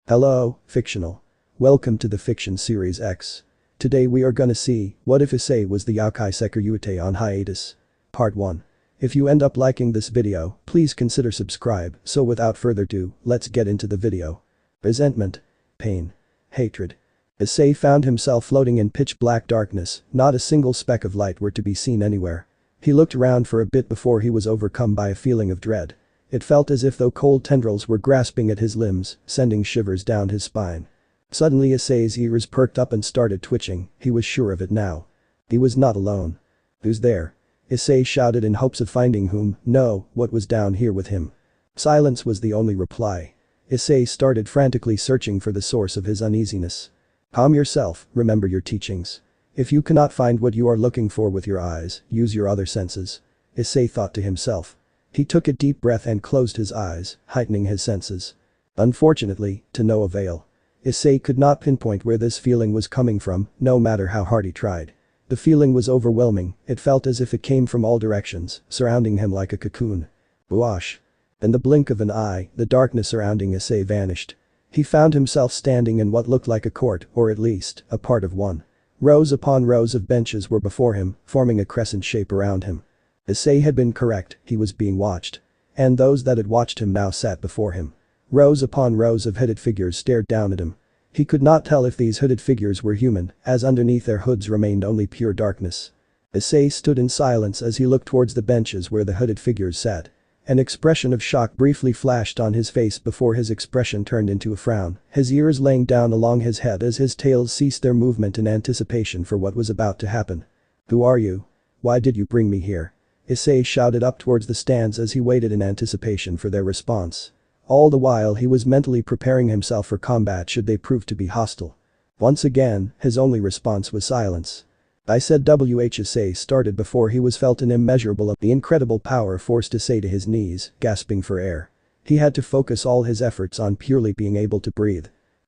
Hello, fictional. Welcome to the Fiction Series X. Today we are gonna see, what if Issei was the Youkai Sekiryuutei on hiatus? Part 1. If you end up liking this video, please consider subscribe, so without further ado, let's get into the video. Resentment. Pain. Hatred. Issei found himself floating in pitch black darkness, not a single speck of light were to be seen anywhere. He looked around for a bit before he was overcome by a feeling of dread. It felt as if though cold tendrils were grasping at his limbs, sending shivers down his spine. Suddenly Issei's ears perked up and started twitching, he was sure of it now. He was not alone. Who's there? Issei shouted in hopes of finding whom, no, what was down here with him. Silence was the only reply. Issei started frantically searching for the source of his uneasiness. Calm yourself, remember your teachings. If you cannot find what you are looking for with your eyes, use your other senses. Issei thought to himself. He took a deep breath and closed his eyes, heightening his senses. Unfortunately, to no avail. Issei could not pinpoint where this feeling was coming from, no matter how hard he tried. The feeling was overwhelming, it felt as if it came from all directions, surrounding him like a cocoon. Whoosh. In the blink of an eye, the darkness surrounding Issei vanished. He found himself standing in what looked like a court, or at least, a part of one. Rows upon rows of benches were before him, forming a crescent shape around him. Issei had been correct, he was being watched. And those that had watched him now sat before him. Rows upon rows of hooded figures stared down at him. He could not tell if these hooded figures were human, as underneath their hoods remained only pure darkness. Issei stood in silence as he looked towards the benches where the hooded figures sat. An expression of shock briefly flashed on his face before his expression turned into a frown, his ears laying down along his head as his tails ceased their movement in anticipation for what was about to happen. Who are you? Why did you bring me here? Issei shouted up towards the stands as he waited in anticipation for their response. All the while he was mentally preparing himself for combat should they prove to be hostile. Once again, his only response was silence. I said Issei started before he was felt an immeasurable the incredible power forced Issei to his knees, gasping for air. He had to focus all his efforts on purely being able to breathe.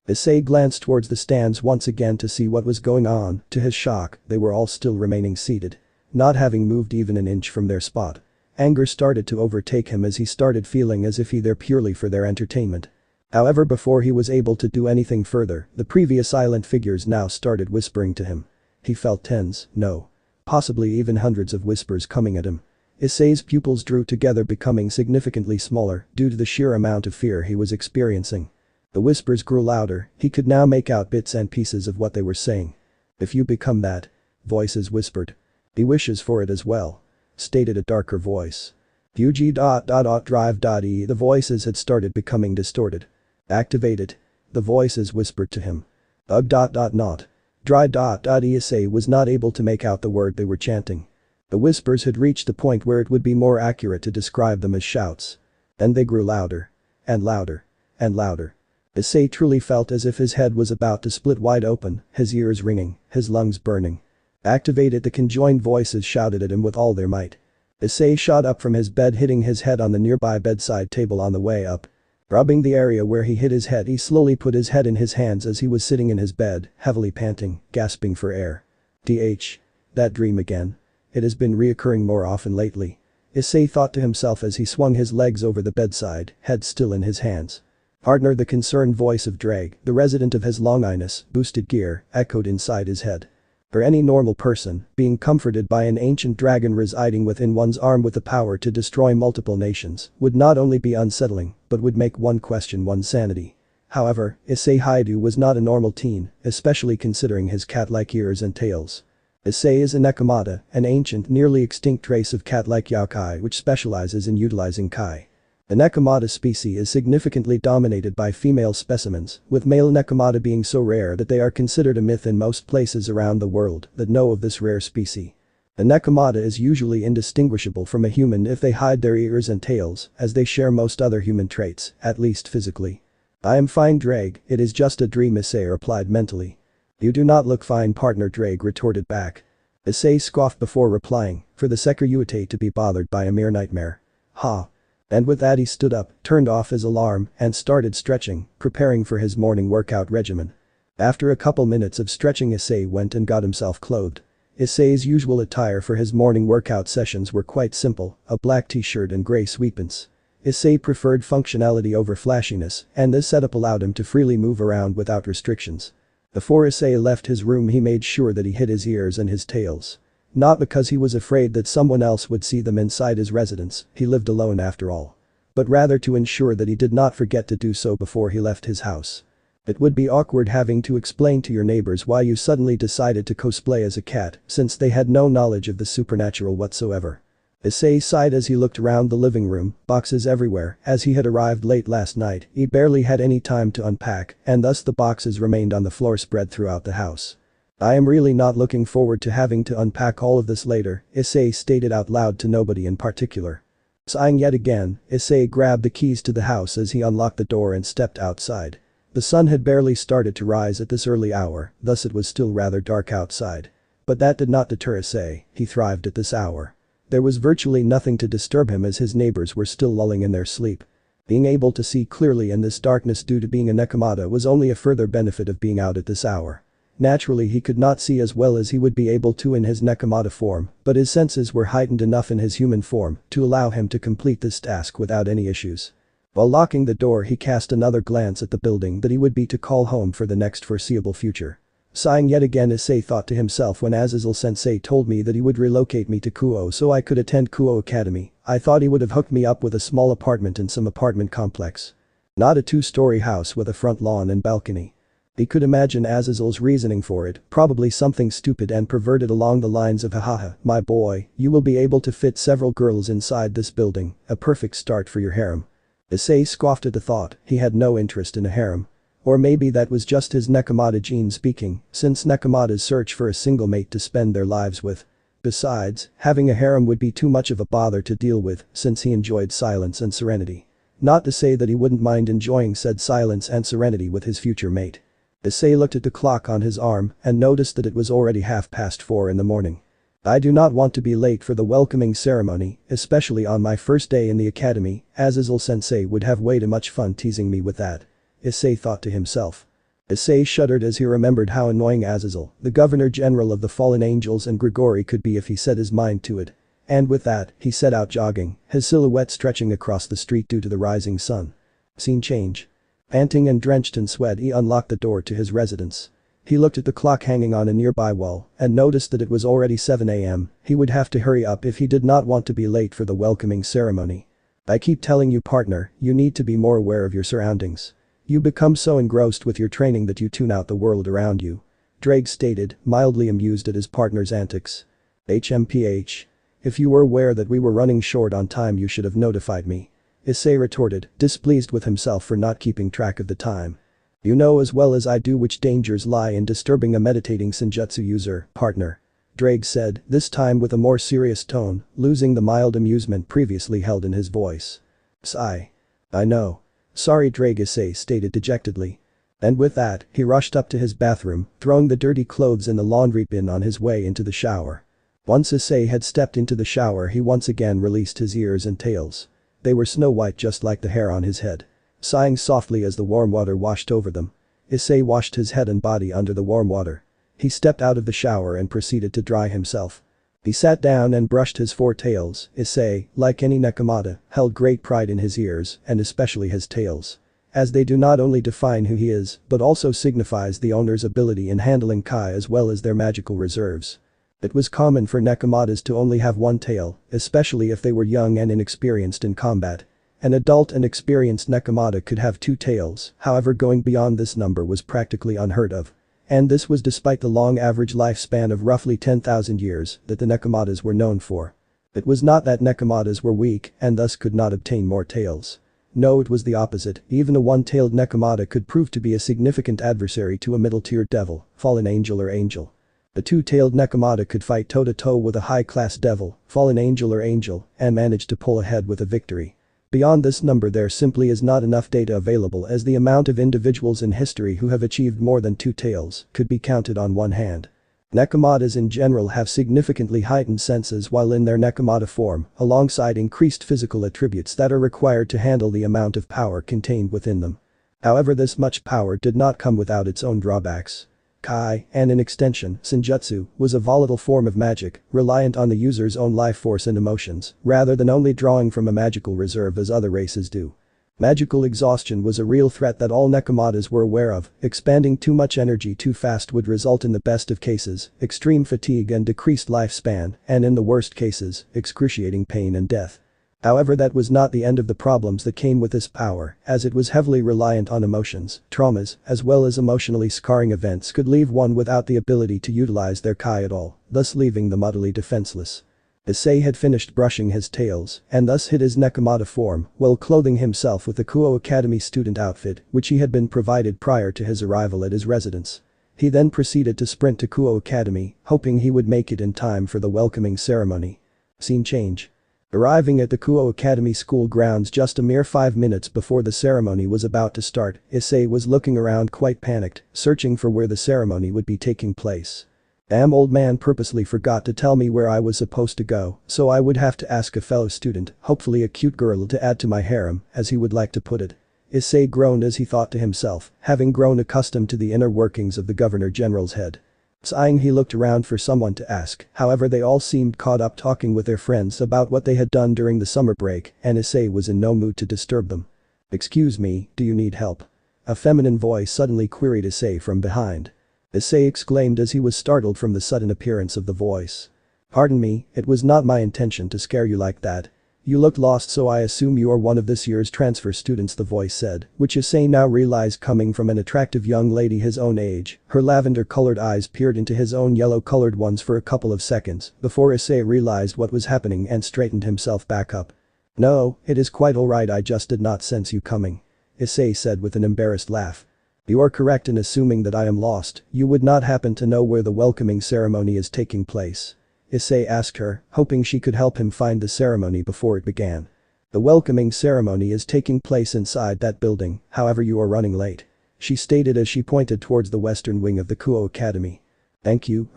Issei glanced towards the stands once again to see what was going on, to his shock, they were all still remaining seated. Not having moved even an inch from their spot. Anger started to overtake him as he started feeling as if he there purely for their entertainment. However, before he was able to do anything further, the previous silent figures now started whispering to him. He felt tens, no. Possibly even hundreds of whispers coming at him. Issei's pupils drew together, becoming significantly smaller due to the sheer amount of fear he was experiencing. The whispers grew louder, he could now make out bits and pieces of what they were saying. If you become that. Voices whispered. He wishes for it as well. Stated a darker voice. Drive. The voices had started becoming distorted. Activate it. The voices whispered to him. Not. Dry. Issei was not able to make out the word they were chanting. The whispers had reached the point where it would be more accurate to describe them as shouts. Then they grew louder. And louder. And louder. Issei truly felt as if his head was about to split wide open, his ears ringing, his lungs burning. Activate it, the conjoined voices shouted at him with all their might. Issei shot up from his bed, hitting his head on the nearby bedside table on the way up. Rubbing the area where he hit his head, he slowly put his head in his hands as he was sitting in his bed, heavily panting, gasping for air. That dream again. It has been reoccurring more often lately. Issei thought to himself as he swung his legs over the bedside, head still in his hands. Partner, the concerned voice of Drag, the resident of his Longinus Boosted Gear, echoed inside his head. For any normal person, being comforted by an ancient dragon residing within one's arm with the power to destroy multiple nations would not only be unsettling, but would make one question one's sanity. However, Issei Hyoudou was not a normal teen, especially considering his cat-like ears and tails. Issei is a Nekoshou, an ancient, nearly extinct race of cat-like yokai which specializes in utilizing kai. The Nekoshou species is significantly dominated by female specimens, with male Nekoshou being so rare that they are considered a myth in most places around the world that know of this rare species. The Nekoshou is usually indistinguishable from a human if they hide their ears and tails, as they share most other human traits, at least physically. I am fine, Drag, it is just a dream, Issei replied mentally. You do not look fine, partner, Drag retorted back. Issei scoffed before replying, for the Sekiryuutei to be bothered by a mere nightmare. Ha. And with that he stood up, turned off his alarm, and started stretching, preparing for his morning workout regimen. After a couple minutes of stretching, Issei went and got himself clothed. Issei's usual attire for his morning workout sessions were quite simple, a black t-shirt and grey sweatpants. Issei preferred functionality over flashiness, and this setup allowed him to freely move around without restrictions. Before Issei left his room, he made sure that he hid his ears and his tails. Not because he was afraid that someone else would see them inside his residence, he lived alone after all. But rather to ensure that he did not forget to do so before he left his house. It would be awkward having to explain to your neighbors why you suddenly decided to cosplay as a cat, since they had no knowledge of the supernatural whatsoever. Issei sighed as he looked around the living room, boxes everywhere. As he had arrived late last night, he barely had any time to unpack, and thus the boxes remained on the floor spread throughout the house. I am really not looking forward to having to unpack all of this later, Issei stated out loud to nobody in particular. Sighing yet again, Issei grabbed the keys to the house as he unlocked the door and stepped outside. The sun had barely started to rise at this early hour, thus it was still rather dark outside. But that did not deter Issei, he thrived at this hour. There was virtually nothing to disturb him as his neighbors were still lulling in their sleep. Being able to see clearly in this darkness due to being a Nekomata was only a further benefit of being out at this hour. Naturally, he could not see as well as he would be able to in his Nekomata form, but his senses were heightened enough in his human form to allow him to complete this task without any issues. While locking the door, he cast another glance at the building that he would be to call home for the next foreseeable future. Sighing yet again, Issei thought to himself, when Azazel-sensei told me that he would relocate me to Kuo so I could attend Kuo Academy, I thought he would have hooked me up with a small apartment in some apartment complex. Not a two-story house with a front lawn and balcony. He could imagine Azazel's reasoning for it, probably something stupid and perverted along the lines of hahaha, my boy, you will be able to fit several girls inside this building, a perfect start for your harem. Issei scoffed at the thought, he had no interest in a harem. Or maybe that was just his Nekomata gene speaking, since Nekomatas search for a single mate to spend their lives with. Besides, having a harem would be too much of a bother to deal with, since he enjoyed silence and serenity. Not to say that he wouldn't mind enjoying said silence and serenity with his future mate. Issei looked at the clock on his arm and noticed that it was already 4:30 in the morning. I do not want to be late for the welcoming ceremony, especially on my first day in the academy. Azazel-sensei would have way too much fun teasing me with that. Issei thought to himself. Issei shuddered as he remembered how annoying Azazel, the Governor-General of the Fallen Angels, and Grigori could be if he set his mind to it. And with that, he set out jogging, his silhouette stretching across the street due to the rising sun. Scene change. Panting and drenched in sweat, he unlocked the door to his residence. He looked at the clock hanging on a nearby wall and noticed that it was already 7 a.m. He would have to hurry up if he did not want to be late for the welcoming ceremony. I keep telling you, partner, you need to be more aware of your surroundings. You become so engrossed with your training that you tune out the world around you. Drake stated, mildly amused at his partner's antics. HMPH. If you were aware that we were running short on time, you should have notified me. Issei retorted, displeased with himself for not keeping track of the time. You know as well as I do which dangers lie in disturbing a meditating senjutsu user, partner. Drake said, this time with a more serious tone, losing the mild amusement previously held in his voice. Sigh. I know. Sorry, Drake, Issei stated dejectedly. And with that, he rushed up to his bathroom, throwing the dirty clothes in the laundry bin on his way into the shower. Once Issei had stepped into the shower, he once again released his ears and tails. They were snow white just like the hair on his head. Sighing softly as the warm water washed over them. Issei washed his head and body under the warm water. He stepped out of the shower and proceeded to dry himself. He sat down and brushed his 4 tails. Issei, like any Nekomata, held great pride in his ears and especially his tails. As they do not only define who he is, but also signifies the owner's ability in handling Kai as well as their magical reserves. It was common for Nekomatas to only have 1 tail, especially if they were young and inexperienced in combat. An adult and experienced Nekomata could have 2 tails, however going beyond this number was practically unheard of. And this was despite the long average lifespan of roughly 10,000 years that the Nekomatas were known for. It was not that Nekomatas were weak and thus could not obtain more tails. No, it was the opposite. Even a 1-tailed Nekomata could prove to be a significant adversary to a middle-tier devil, fallen angel or angel. A 2-tailed Nekomata could fight toe-to-toe with a high-class devil, fallen angel or angel, and manage to pull ahead with a victory. Beyond this number there simply is not enough data available, as the amount of individuals in history who have achieved more than 2 tails could be counted on one hand. Nekomatas in general have significantly heightened senses while in their Nekomata form, alongside increased physical attributes that are required to handle the amount of power contained within them. However, this much power did not come without its own drawbacks. Kai, and in extension, Senjutsu, was a volatile form of magic, reliant on the user's own life force and emotions, rather than only drawing from a magical reserve as other races do. Magical exhaustion was a real threat that all Nekomatas were aware of. Expanding too much energy too fast would result in the best of cases, extreme fatigue and decreased lifespan, and in the worst cases, excruciating pain and death. However, that was not the end of the problems that came with this power, as it was heavily reliant on emotions. Traumas, as well as emotionally scarring events, could leave one without the ability to utilize their Kai at all, thus leaving them utterly defenseless. Issei had finished brushing his tails, and thus hid his Nekomata form, while clothing himself with the Kuo Academy student outfit, which he had been provided prior to his arrival at his residence. He then proceeded to sprint to Kuo Academy, hoping he would make it in time for the welcoming ceremony. Scene change. Arriving at the Kuo Academy school grounds just a mere 5 minutes before the ceremony was about to start, Issei was looking around quite panicked, searching for where the ceremony would be taking place. Damn, old man purposely forgot to tell me where I was supposed to go, so I would have to ask a fellow student, hopefully a cute girl, to add to my harem, as he would like to put it. Issei groaned as he thought to himself, having grown accustomed to the inner workings of the Governor General's head. Sighing, he looked around for someone to ask, however they all seemed caught up talking with their friends about what they had done during the summer break, and Issei was in no mood to disturb them. "Excuse me, do you need help?" A feminine voice suddenly queried Issei from behind. Issei exclaimed as he was startled from the sudden appearance of the voice. "Pardon me, it was not my intention to scare you like that. You looked lost, so I assume you are one of this year's transfer students," the voice said, which Issei now realized coming from an attractive young lady his own age. Her lavender-colored eyes peered into his own yellow-colored ones for a couple of seconds before Issei realized what was happening and straightened himself back up. "No, it is quite alright, I just did not sense you coming," Issei said with an embarrassed laugh. "You are correct in assuming that I am lost. You would not happen to know where the welcoming ceremony is taking place?" Issei asked her, hoping she could help him find the ceremony before it began. "The welcoming ceremony is taking place inside that building, however you are running late," she stated as she pointed towards the western wing of the Kuo Academy. "Thank you,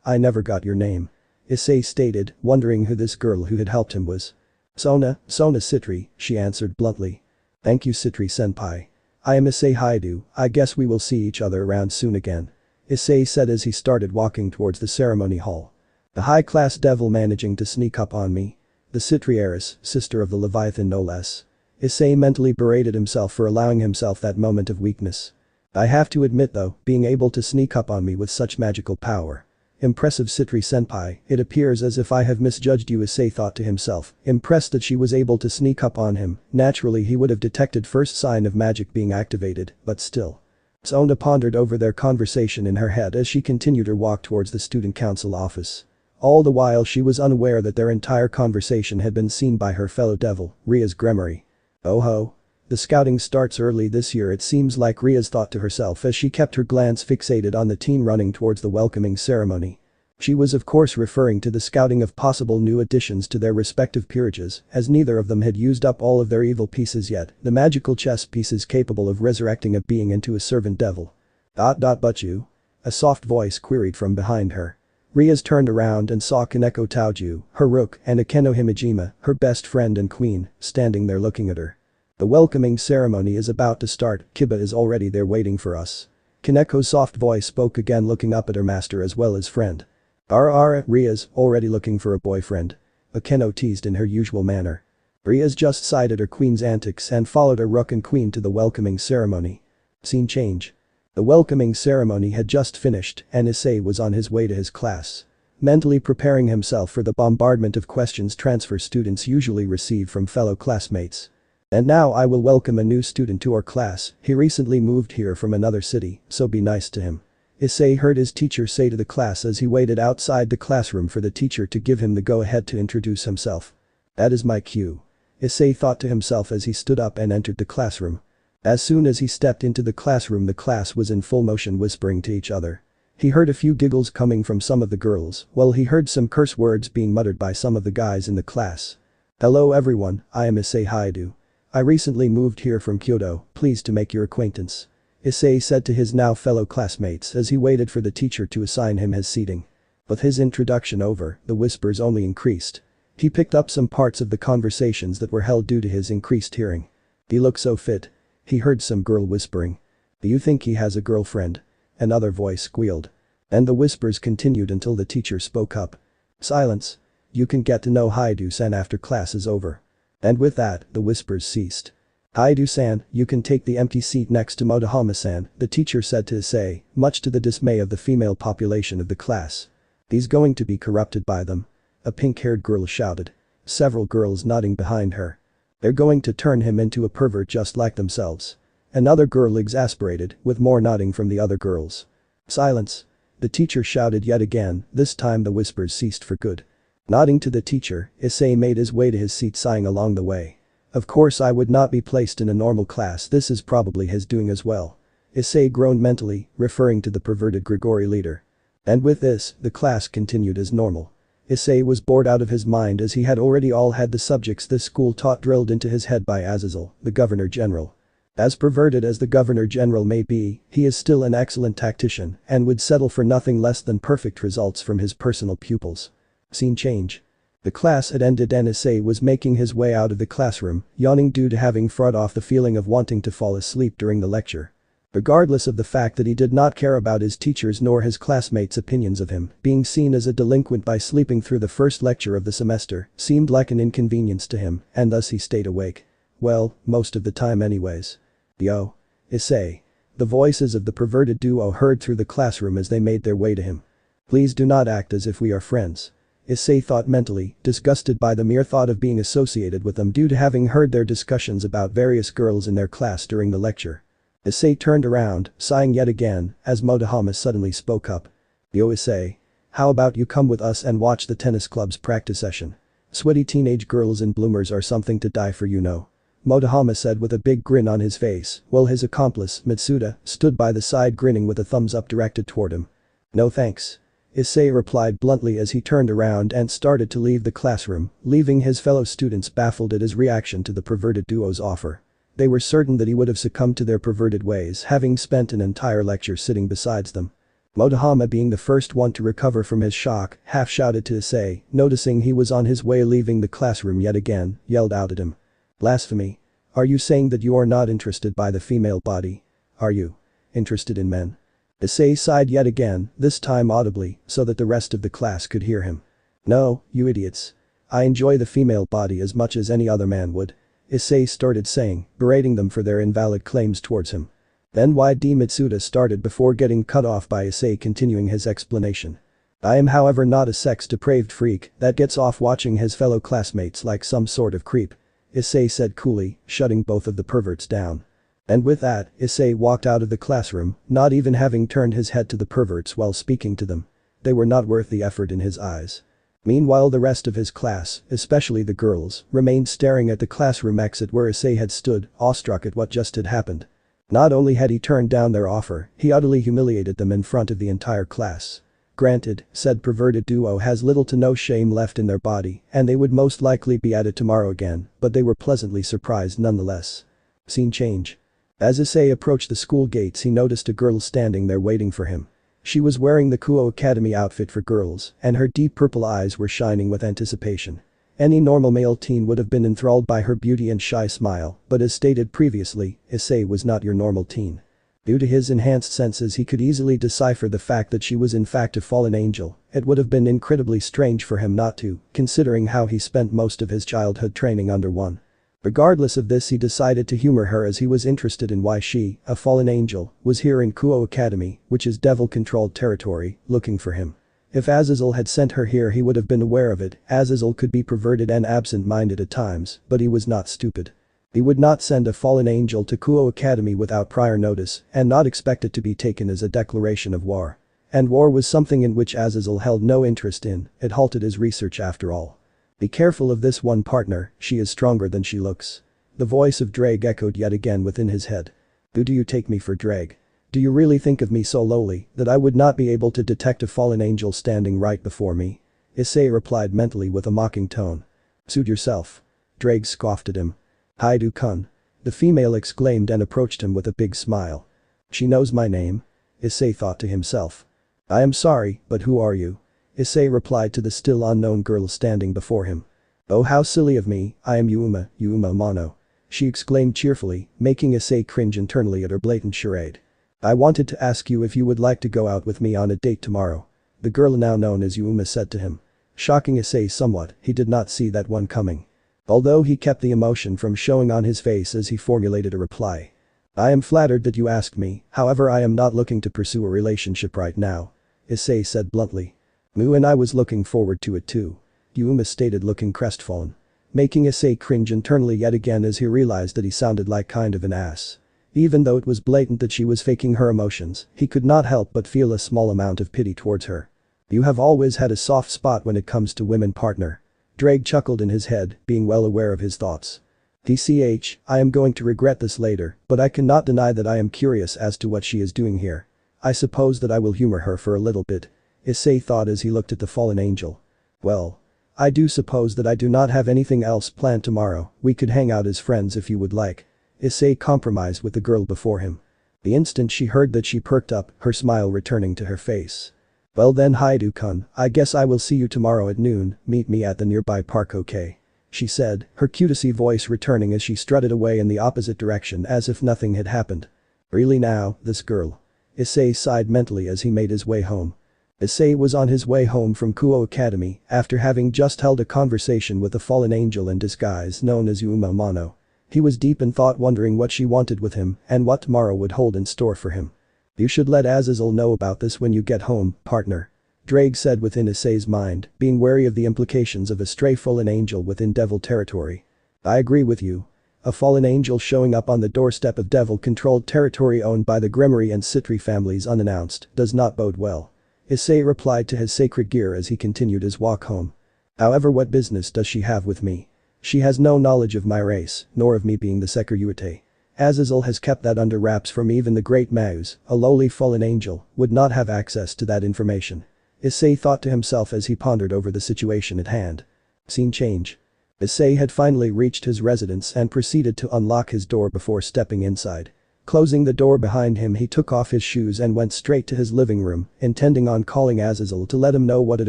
I never got your name," Issei stated, wondering who this girl who had helped him was. Sona Citri," she answered bluntly. "Thank you, Citri-senpai. I am Issei Hyoudou. I guess we will see each other around soon again," Issei said as he started walking towards the ceremony hall. "The high-class devil managing to sneak up on me. The Citri heiress, sister of the Leviathan no less." Issei mentally berated himself for allowing himself that moment of weakness. "I have to admit though, being able to sneak up on me with such magical power. Impressive, Citri-senpai, it appears as if I have misjudged you," Issei thought to himself, impressed that she was able to sneak up on him. Naturally he would have detected first sign of magic being activated, but still. Sona pondered over their conversation in her head as she continued her walk towards the student council office. All the while she was unaware that their entire conversation had been seen by her fellow devil, Ria's Gremory. "Oh ho. The scouting starts early this year, it seems like," Ria's thought to herself as she kept her glance fixated on the teen running towards the welcoming ceremony. She was of course referring to the scouting of possible new additions to their respective peerages, as neither of them had used up all of their evil pieces yet, the magical chess pieces capable of resurrecting a being into a servant devil. But you?" A soft voice queried from behind her. Ria's turned around and saw Kaneko Taoju, her rook, and Akeno Himejima, her best friend and queen, standing there looking at her. "The welcoming ceremony is about to start, Kiba is already there waiting for us." Kaneko's soft voice spoke again, looking up at her master as well as friend. Ria's already looking for a boyfriend?" Akeno teased in her usual manner. Ria's just sighed at her queen's antics and followed her rook and queen to the welcoming ceremony. Scene change. The welcoming ceremony had just finished and Issei was on his way to his class. Mentally preparing himself for the bombardment of questions transfer students usually receive from fellow classmates. "And now I will welcome a new student to our class, he recently moved here from another city, so be nice to him," Issei heard his teacher say to the class as he waited outside the classroom for the teacher to give him the go-ahead to introduce himself. "That is my cue," Issei thought to himself as he stood up and entered the classroom. As soon as he stepped into the classroom, the class was in full motion, whispering to each other. He heard a few giggles coming from some of the girls, while he heard some curse words being muttered by some of the guys in the class. "Hello everyone, I am Issei Hyoudou. I recently moved here from Kyoto, pleased to make your acquaintance," Issei said to his now fellow classmates as he waited for the teacher to assign him his seating. With his introduction over, the whispers only increased. He picked up some parts of the conversations that were held due to his increased hearing. "He looks so fit," he heard some girl whispering. "Do you think he has a girlfriend?" Another voice squealed. And the whispers continued until the teacher spoke up. Silence. You can get to know Hyoudou-san after class is over. And with that, the whispers ceased. Hyoudou-san, you can take the empty seat next to Motohama-san, the teacher said to Issei, much to the dismay of the female population of the class. He's going to be corrupted by them. A pink-haired girl shouted. Several girls nodding behind her. They're going to turn him into a pervert just like themselves. Another girl exasperated, with more nodding from the other girls. Silence. The teacher shouted yet again, this time the whispers ceased for good. Nodding to the teacher, Issei made his way to his seat sighing along the way. Of course I would not be placed in a normal class, this is probably his doing as well. Issei groaned mentally, referring to the perverted Grigori leader. And with this, the class continued as normal. Issei was bored out of his mind as he had already all had the subjects this school taught drilled into his head by Azazel, the Governor General. As perverted as the Governor General may be, he is still an excellent tactician and would settle for nothing less than perfect results from his personal pupils. Scene change. The class had ended and Issei was making his way out of the classroom, yawning due to having fought off the feeling of wanting to fall asleep during the lecture. Regardless of the fact that he did not care about his teachers nor his classmates' opinions of him, being seen as a delinquent by sleeping through the first lecture of the semester seemed like an inconvenience to him, and thus he stayed awake. Well, most of the time anyways. Yo. Issei. The voices of the perverted duo heard through the classroom as they made their way to him. Please do not act as if we are friends. Issei thought mentally, disgusted by the mere thought of being associated with them due to having heard their discussions about various girls in their class during the lecture. Issei turned around, sighing yet again, as Motohama suddenly spoke up. Yo Issei. How about you come with us and watch the tennis club's practice session? Sweaty teenage girls in bloomers are something to die for, you know. Motohama said with a big grin on his face, while his accomplice, Mitsuda, stood by the side grinning with a thumbs up directed toward him. No thanks. Issei replied bluntly as he turned around and started to leave the classroom, leaving his fellow students baffled at his reaction to the perverted duo's offer. They were certain that he would have succumbed to their perverted ways, having spent an entire lecture sitting beside them. Motohama, being the first one to recover from his shock, half shouted to Issei, noticing he was on his way leaving the classroom yet again, yelled out at him. Blasphemy. Are you saying that you are not interested by the female body? Are you interested in men? Issei sighed yet again, this time audibly, so that the rest of the class could hear him. No, you idiots. I enjoy the female body as much as any other man would. Issei started saying, berating them for their invalid claims towards him. Then YD Mitsuda started before getting cut off by Issei continuing his explanation. I am however not a sex-depraved freak that gets off watching his fellow classmates like some sort of creep. Issei said coolly, shutting both of the perverts down. And with that, Issei walked out of the classroom, not even having turned his head to the perverts while speaking to them. They were not worth the effort in his eyes. Meanwhile the rest of his class, especially the girls, remained staring at the classroom exit where Issei had stood, awestruck at what just had happened. Not only had he turned down their offer, he utterly humiliated them in front of the entire class. Granted, said perverted duo has little to no shame left in their body, and they would most likely be at it tomorrow again, but they were pleasantly surprised nonetheless. Scene change. As Issei approached the school gates he noticed a girl standing there waiting for him. She was wearing the Kuo Academy outfit for girls, and her deep purple eyes were shining with anticipation. Any normal male teen would have been enthralled by her beauty and shy smile, but as stated previously, Issei was not your normal teen. Due to his enhanced senses he could easily decipher the fact that she was in fact a fallen angel. It would have been incredibly strange for him not to, considering how he spent most of his childhood training under one. Regardless of this he decided to humor her as he was interested in why she, a fallen angel, was here in Kuo Academy, which is devil-controlled territory, looking for him. If Azazel had sent her here he would have been aware of it. Azazel could be perverted and absent-minded at times, but he was not stupid. He would not send a fallen angel to Kuo Academy without prior notice and not expect it to be taken as a declaration of war. And war was something in which Azazel held no interest in, it halted his research after all. Be careful of this one partner, she is stronger than she looks. The voice of Drake echoed yet again within his head. Who do you take me for, Drake? Do you really think of me so lowly that I would not be able to detect a fallen angel standing right before me? Issei replied mentally with a mocking tone. Suit yourself. Drake scoffed at him. Hyoudou-kun. The female exclaimed and approached him with a big smile. She knows my name? Issei thought to himself. I am sorry, but who are you? Issei replied to the still unknown girl standing before him. Oh how silly of me, I am Yuma Mono. She exclaimed cheerfully, making Issei cringe internally at her blatant charade. I wanted to ask you if you would like to go out with me on a date tomorrow. The girl now known as Yuma said to him. Shocking Issei somewhat, he did not see that one coming. Although he kept the emotion from showing on his face as he formulated a reply. I am flattered that you asked me, however I am not looking to pursue a relationship right now. Issei said bluntly. And I was looking forward to it too. Yuma stated looking crestfallen. Making Issei cringe internally yet again as he realized that he sounded like kind of an ass. Even though it was blatant that she was faking her emotions, he could not help but feel a small amount of pity towards her. You have always had a soft spot when it comes to women, partner. Drake chuckled in his head, being well aware of his thoughts. I am going to regret this later, but I cannot deny that I am curious as to what she is doing here. I suppose that I will humor her for a little bit. Issei thought as he looked at the fallen angel. Well. I do suppose that I do not have anything else planned tomorrow, we could hang out as friends if you would like. Issei compromised with the girl before him. The instant she heard that she perked up, her smile returning to her face. Well then Hyoudou-kun, I guess I will see you tomorrow at noon, meet me at the nearby park, okay? She said, her cutesy voice returning as she strutted away in the opposite direction as if nothing had happened. Really now, this girl. Issei sighed mentally as he made his way home. Issei was on his way home from Kuo Academy after having just held a conversation with a fallen angel in disguise known as Yuma Amano. He was deep in thought wondering what she wanted with him and what tomorrow would hold in store for him. You should let Azazel know about this when you get home, partner. Drake said within Issei's mind, being wary of the implications of a stray fallen angel within devil territory. I agree with you. A fallen angel showing up on the doorstep of devil-controlled territory owned by the Grimory and Citri families unannounced does not bode well. Issei replied to his sacred gear as he continued his walk home. However, what business does she have with me? She has no knowledge of my race, nor of me being the Sekiryuutei. Azazel has kept that under wraps from even the great Maus, a lowly fallen angel, would not have access to that information. Issei thought to himself as he pondered over the situation at hand. Scene change. Issei had finally reached his residence and proceeded to unlock his door before stepping inside. Closing the door behind him, he took off his shoes and went straight to his living room, intending on calling Azazel to let him know what had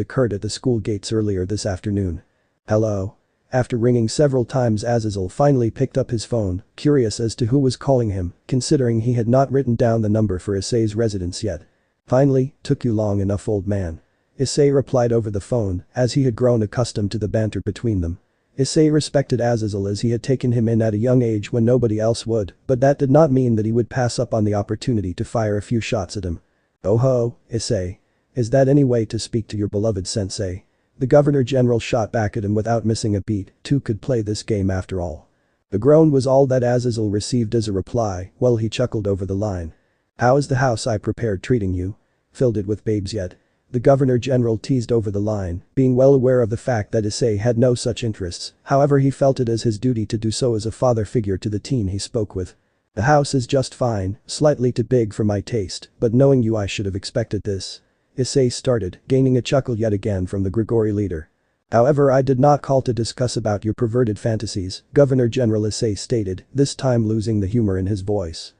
occurred at the school gates earlier this afternoon. Hello? After ringing several times, Azazel finally picked up his phone, curious as to who was calling him, considering he had not written down the number for Issei's residence yet. Finally, took you long enough, old man. Issei replied over the phone, as he had grown accustomed to the banter between them. Issei respected Azazel as he had taken him in at a young age when nobody else would, but that did not mean that he would pass up on the opportunity to fire a few shots at him. Oh ho, Issei. Is that any way to speak to your beloved sensei? The Governor General shot back at him without missing a beat, two could play this game after all. The groan was all that Azazel received as a reply, while he chuckled over the line. How is the house I prepared treating you? Filled it with babes yet? The Governor General teased over the line, being well aware of the fact that Issei had no such interests, however he felt it as his duty to do so as a father figure to the teen he spoke with. The house is just fine, slightly too big for my taste, but knowing you I should have expected this. Issei started, gaining a chuckle yet again from the Grigori leader. However, I did not call to discuss about your perverted fantasies, Governor General Issei stated, this time losing the humor in his voice.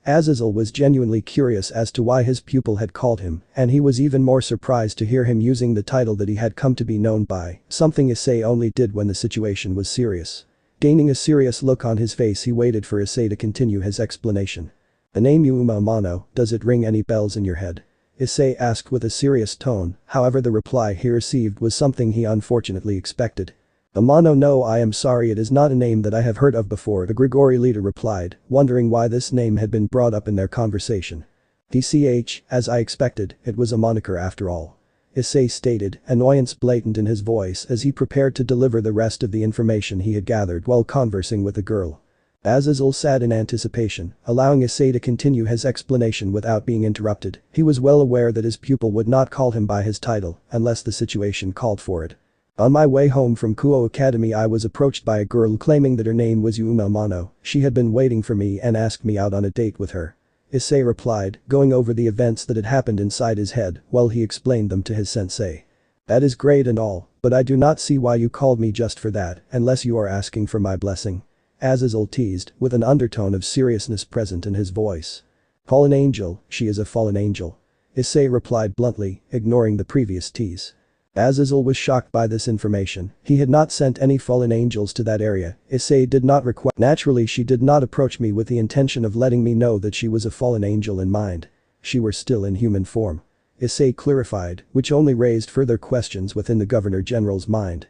Azazel was genuinely curious as to why his pupil had called him, and he was even more surprised to hear him using the title that he had come to be known by, something Issei only did when the situation was serious. Gaining a serious look on his face, he waited for Issei to continue his explanation. The name Yuma Amano, does it ring any bells in your head? Issei asked with a serious tone, however the reply he received was something he unfortunately expected. Amano, no, I am sorry, it is not a name that I have heard of before, the Grigori leader replied, wondering why this name had been brought up in their conversation. As I expected, it was a moniker after all. Issei stated, annoyance blatant in his voice as he prepared to deliver the rest of the information he had gathered while conversing with the girl. Azazel sat in anticipation, allowing Issei to continue his explanation without being interrupted. He was well aware that his pupil would not call him by his title unless the situation called for it. On my way home from Kuo Academy, I was approached by a girl claiming that her name was Yuma Amano. She had been waiting for me and asked me out on a date with her. Issei replied, going over the events that had happened inside his head while he explained them to his sensei. That is great and all, but I do not see why you called me just for that, unless you are asking for my blessing. Azazel teased, with an undertone of seriousness present in his voice. Fallen angel, she is a fallen angel. Issei replied bluntly, ignoring the previous tease. Azazel was shocked by this information. He had not sent any fallen angels to that area. Issei did not require. Naturally, she did not approach me with the intention of letting me know that she was a fallen angel in mind. She were still in human form. Issei clarified, which only raised further questions within the Governor General's mind.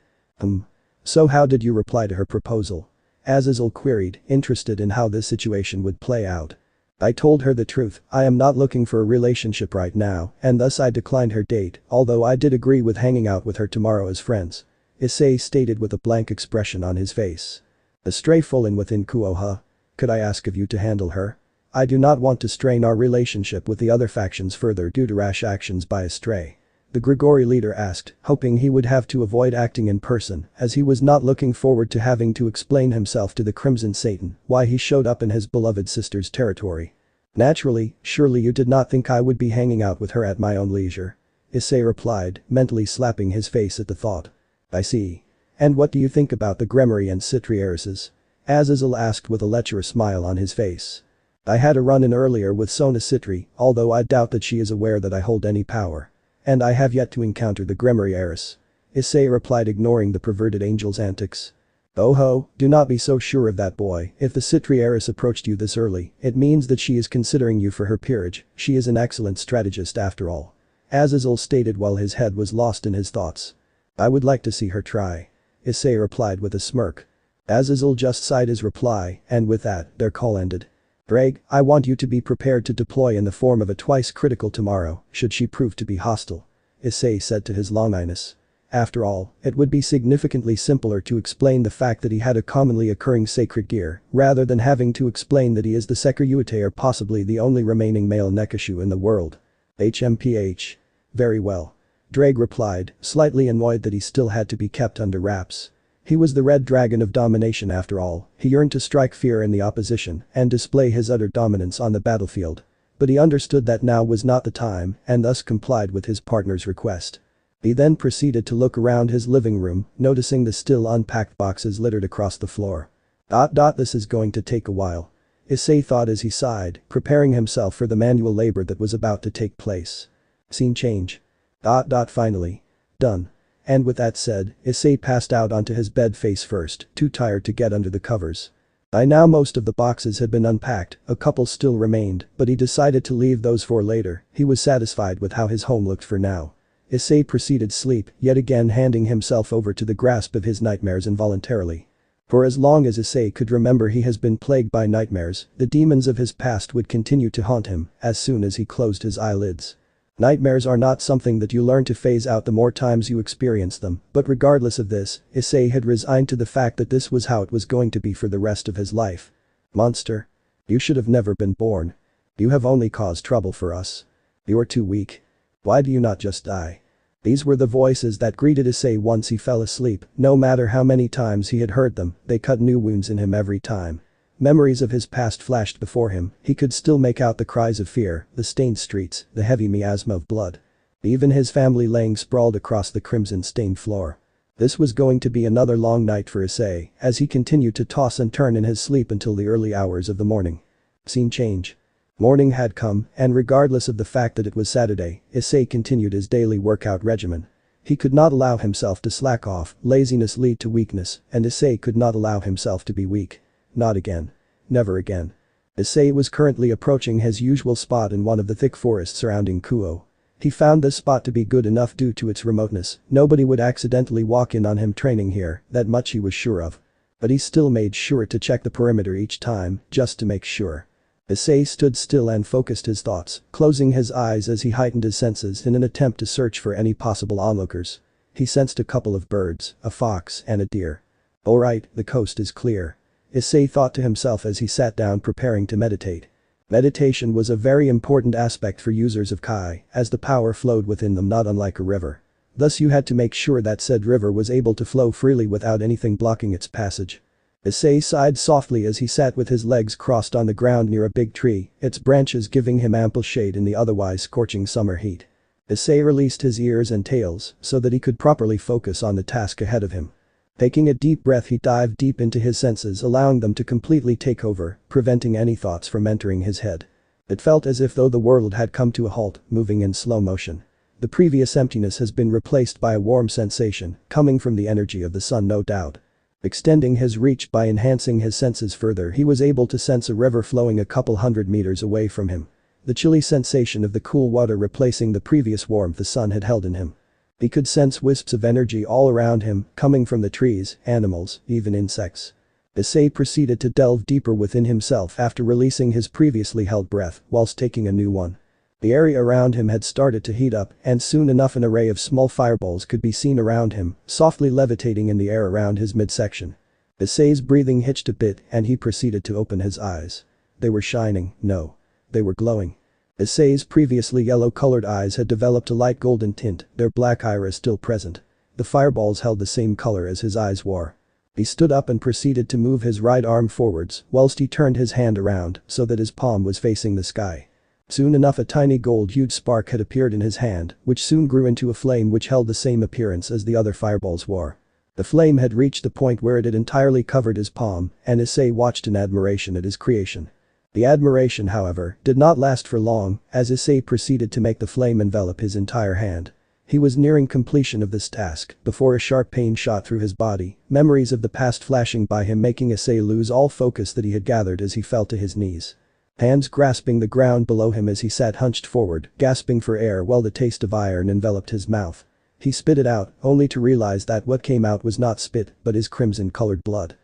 So how did you reply to her proposal? Azazel queried, interested in how this situation would play out. I told her the truth. I am not looking for a relationship right now, and thus I declined her date, although I did agree with hanging out with her tomorrow as friends. Issei stated with a blank expression on his face. A stray fallen within Kuo, huh? Could I ask of you to handle her? I do not want to strain our relationship with the other factions further due to rash actions by a stray. The Grigori leader asked, hoping he would have to avoid acting in person, as he was not looking forward to having to explain himself to the Crimson Satan why he showed up in his beloved sister's territory. Naturally, surely you did not think I would be hanging out with her at my own leisure. Issei replied, mentally slapping his face at the thought. I see. And what do you think about the Gremori and Citri heiresses? Azazel asked with a lecherous smile on his face. I had a run-in earlier with Sona Citri, although I doubt that she is aware that I hold any power. And I have yet to encounter the Gremori heiress. Issei replied, ignoring the perverted angel's antics. Oh ho, do not be so sure of that, boy. If the Citri heiress approached you this early, it means that she is considering you for her peerage. She is an excellent strategist after all. Azazel stated while his head was lost in his thoughts. I would like to see her try. Issei replied with a smirk. Azazel just sighed his reply, and with that, their call ended. Greg, I want you to be prepared to deploy in the form of a twice critical tomorrow, should she prove to be hostile. Issei said to his Longinus. After all, it would be significantly simpler to explain the fact that he had a commonly occurring sacred gear, rather than having to explain that he is the Sekiryuutei or possibly the only remaining male Nekoshou in the world. HMPH. Very well. Drake replied, slightly annoyed that he still had to be kept under wraps. He was the Red Dragon of Domination after all. He yearned to strike fear in the opposition and display his utter dominance on the battlefield. But he understood that now was not the time and thus complied with his partner's request. He then proceeded to look around his living room, noticing the still unpacked boxes littered across the floor. This is going to take a while. Issei thought as he sighed, preparing himself for the manual labor that was about to take place. Scene change. Finally. Done. And with that said, Issei passed out onto his bed face first, too tired to get under the covers. By now most of the boxes had been unpacked, a couple still remained, but he decided to leave those for later. He was satisfied with how his home looked for now. Issei proceeded sleep, yet again handing himself over to the grasp of his nightmares involuntarily. For as long as Issei could remember, he has been plagued by nightmares. The demons of his past would continue to haunt him as soon as he closed his eyelids. Nightmares are not something that you learn to phase out the more times you experience them, but regardless of this, Issei had resigned to the fact that this was how it was going to be for the rest of his life. Monster. You should have never been born. You have only caused trouble for us. You are too weak. Why do you not just die? These were the voices that greeted Issei once he fell asleep. No matter how many times he had heard them, they cut new wounds in him every time. Memories of his past flashed before him. He could still make out the cries of fear, the stained streets, the heavy miasma of blood. Even his family laying sprawled across the crimson-stained floor. This was going to be another long night for Issei, as he continued to toss and turn in his sleep until the early hours of the morning. Scene change. Morning had come, and regardless of the fact that it was Saturday, Issei continued his daily workout regimen. He could not allow himself to slack off. Laziness lead to weakness, and Issei could not allow himself to be weak. Not again. Never again. Issei was currently approaching his usual spot in one of the thick forests surrounding Kuo. He found this spot to be good enough due to its remoteness. Nobody would accidentally walk in on him training here, that much he was sure of. But he still made sure to check the perimeter each time, just to make sure. Issei stood still and focused his thoughts, closing his eyes as he heightened his senses in an attempt to search for any possible onlookers. He sensed a couple of birds, a fox and a deer. Alright, the coast is clear. Issei thought to himself as he sat down preparing to meditate. Meditation was a very important aspect for users of Kai, as the power flowed within them not unlike a river. Thus you had to make sure that said river was able to flow freely without anything blocking its passage. Issei sighed softly as he sat with his legs crossed on the ground near a big tree, its branches giving him ample shade in the otherwise scorching summer heat. Issei released his ears and tails so that he could properly focus on the task ahead of him. Taking a deep breath, he dived deep into his senses, allowing them to completely take over, preventing any thoughts from entering his head. It felt as if though the world had come to a halt, moving in slow motion. The previous emptiness has been replaced by a warm sensation, coming from the energy of the sun no doubt. Extending his reach by enhancing his senses further, he was able to sense a river flowing a couple hundred meters away from him. The chilly sensation of the cool water replacing the previous warmth the sun had held in him. He could sense wisps of energy all around him, coming from the trees, animals, even insects. Issei proceeded to delve deeper within himself after releasing his previously held breath, whilst taking a new one. The area around him had started to heat up, and soon enough an array of small fireballs could be seen around him, softly levitating in the air around his midsection. Issei's breathing hitched a bit and he proceeded to open his eyes. They were shining, no. They were glowing. Issei's previously yellow-colored eyes had developed a light golden tint, their black iris still present. The fireballs held the same color as his eyes wore. He stood up and proceeded to move his right arm forwards, whilst he turned his hand around so that his palm was facing the sky. Soon enough a tiny gold-hued spark had appeared in his hand, which soon grew into a flame which held the same appearance as the other fireballs wore. The flame had reached the point where it had entirely covered his palm, and Issei watched in admiration at his creation. The admiration, however, did not last for long, as Issei proceeded to make the flame envelop his entire hand. He was nearing completion of this task before a sharp pain shot through his body, memories of the past flashing by him making Issei lose all focus that he had gathered as he fell to his knees. Hands grasping the ground below him as he sat hunched forward, gasping for air while the taste of iron enveloped his mouth. He spit it out, only to realize that what came out was not spit, but his crimson-colored blood.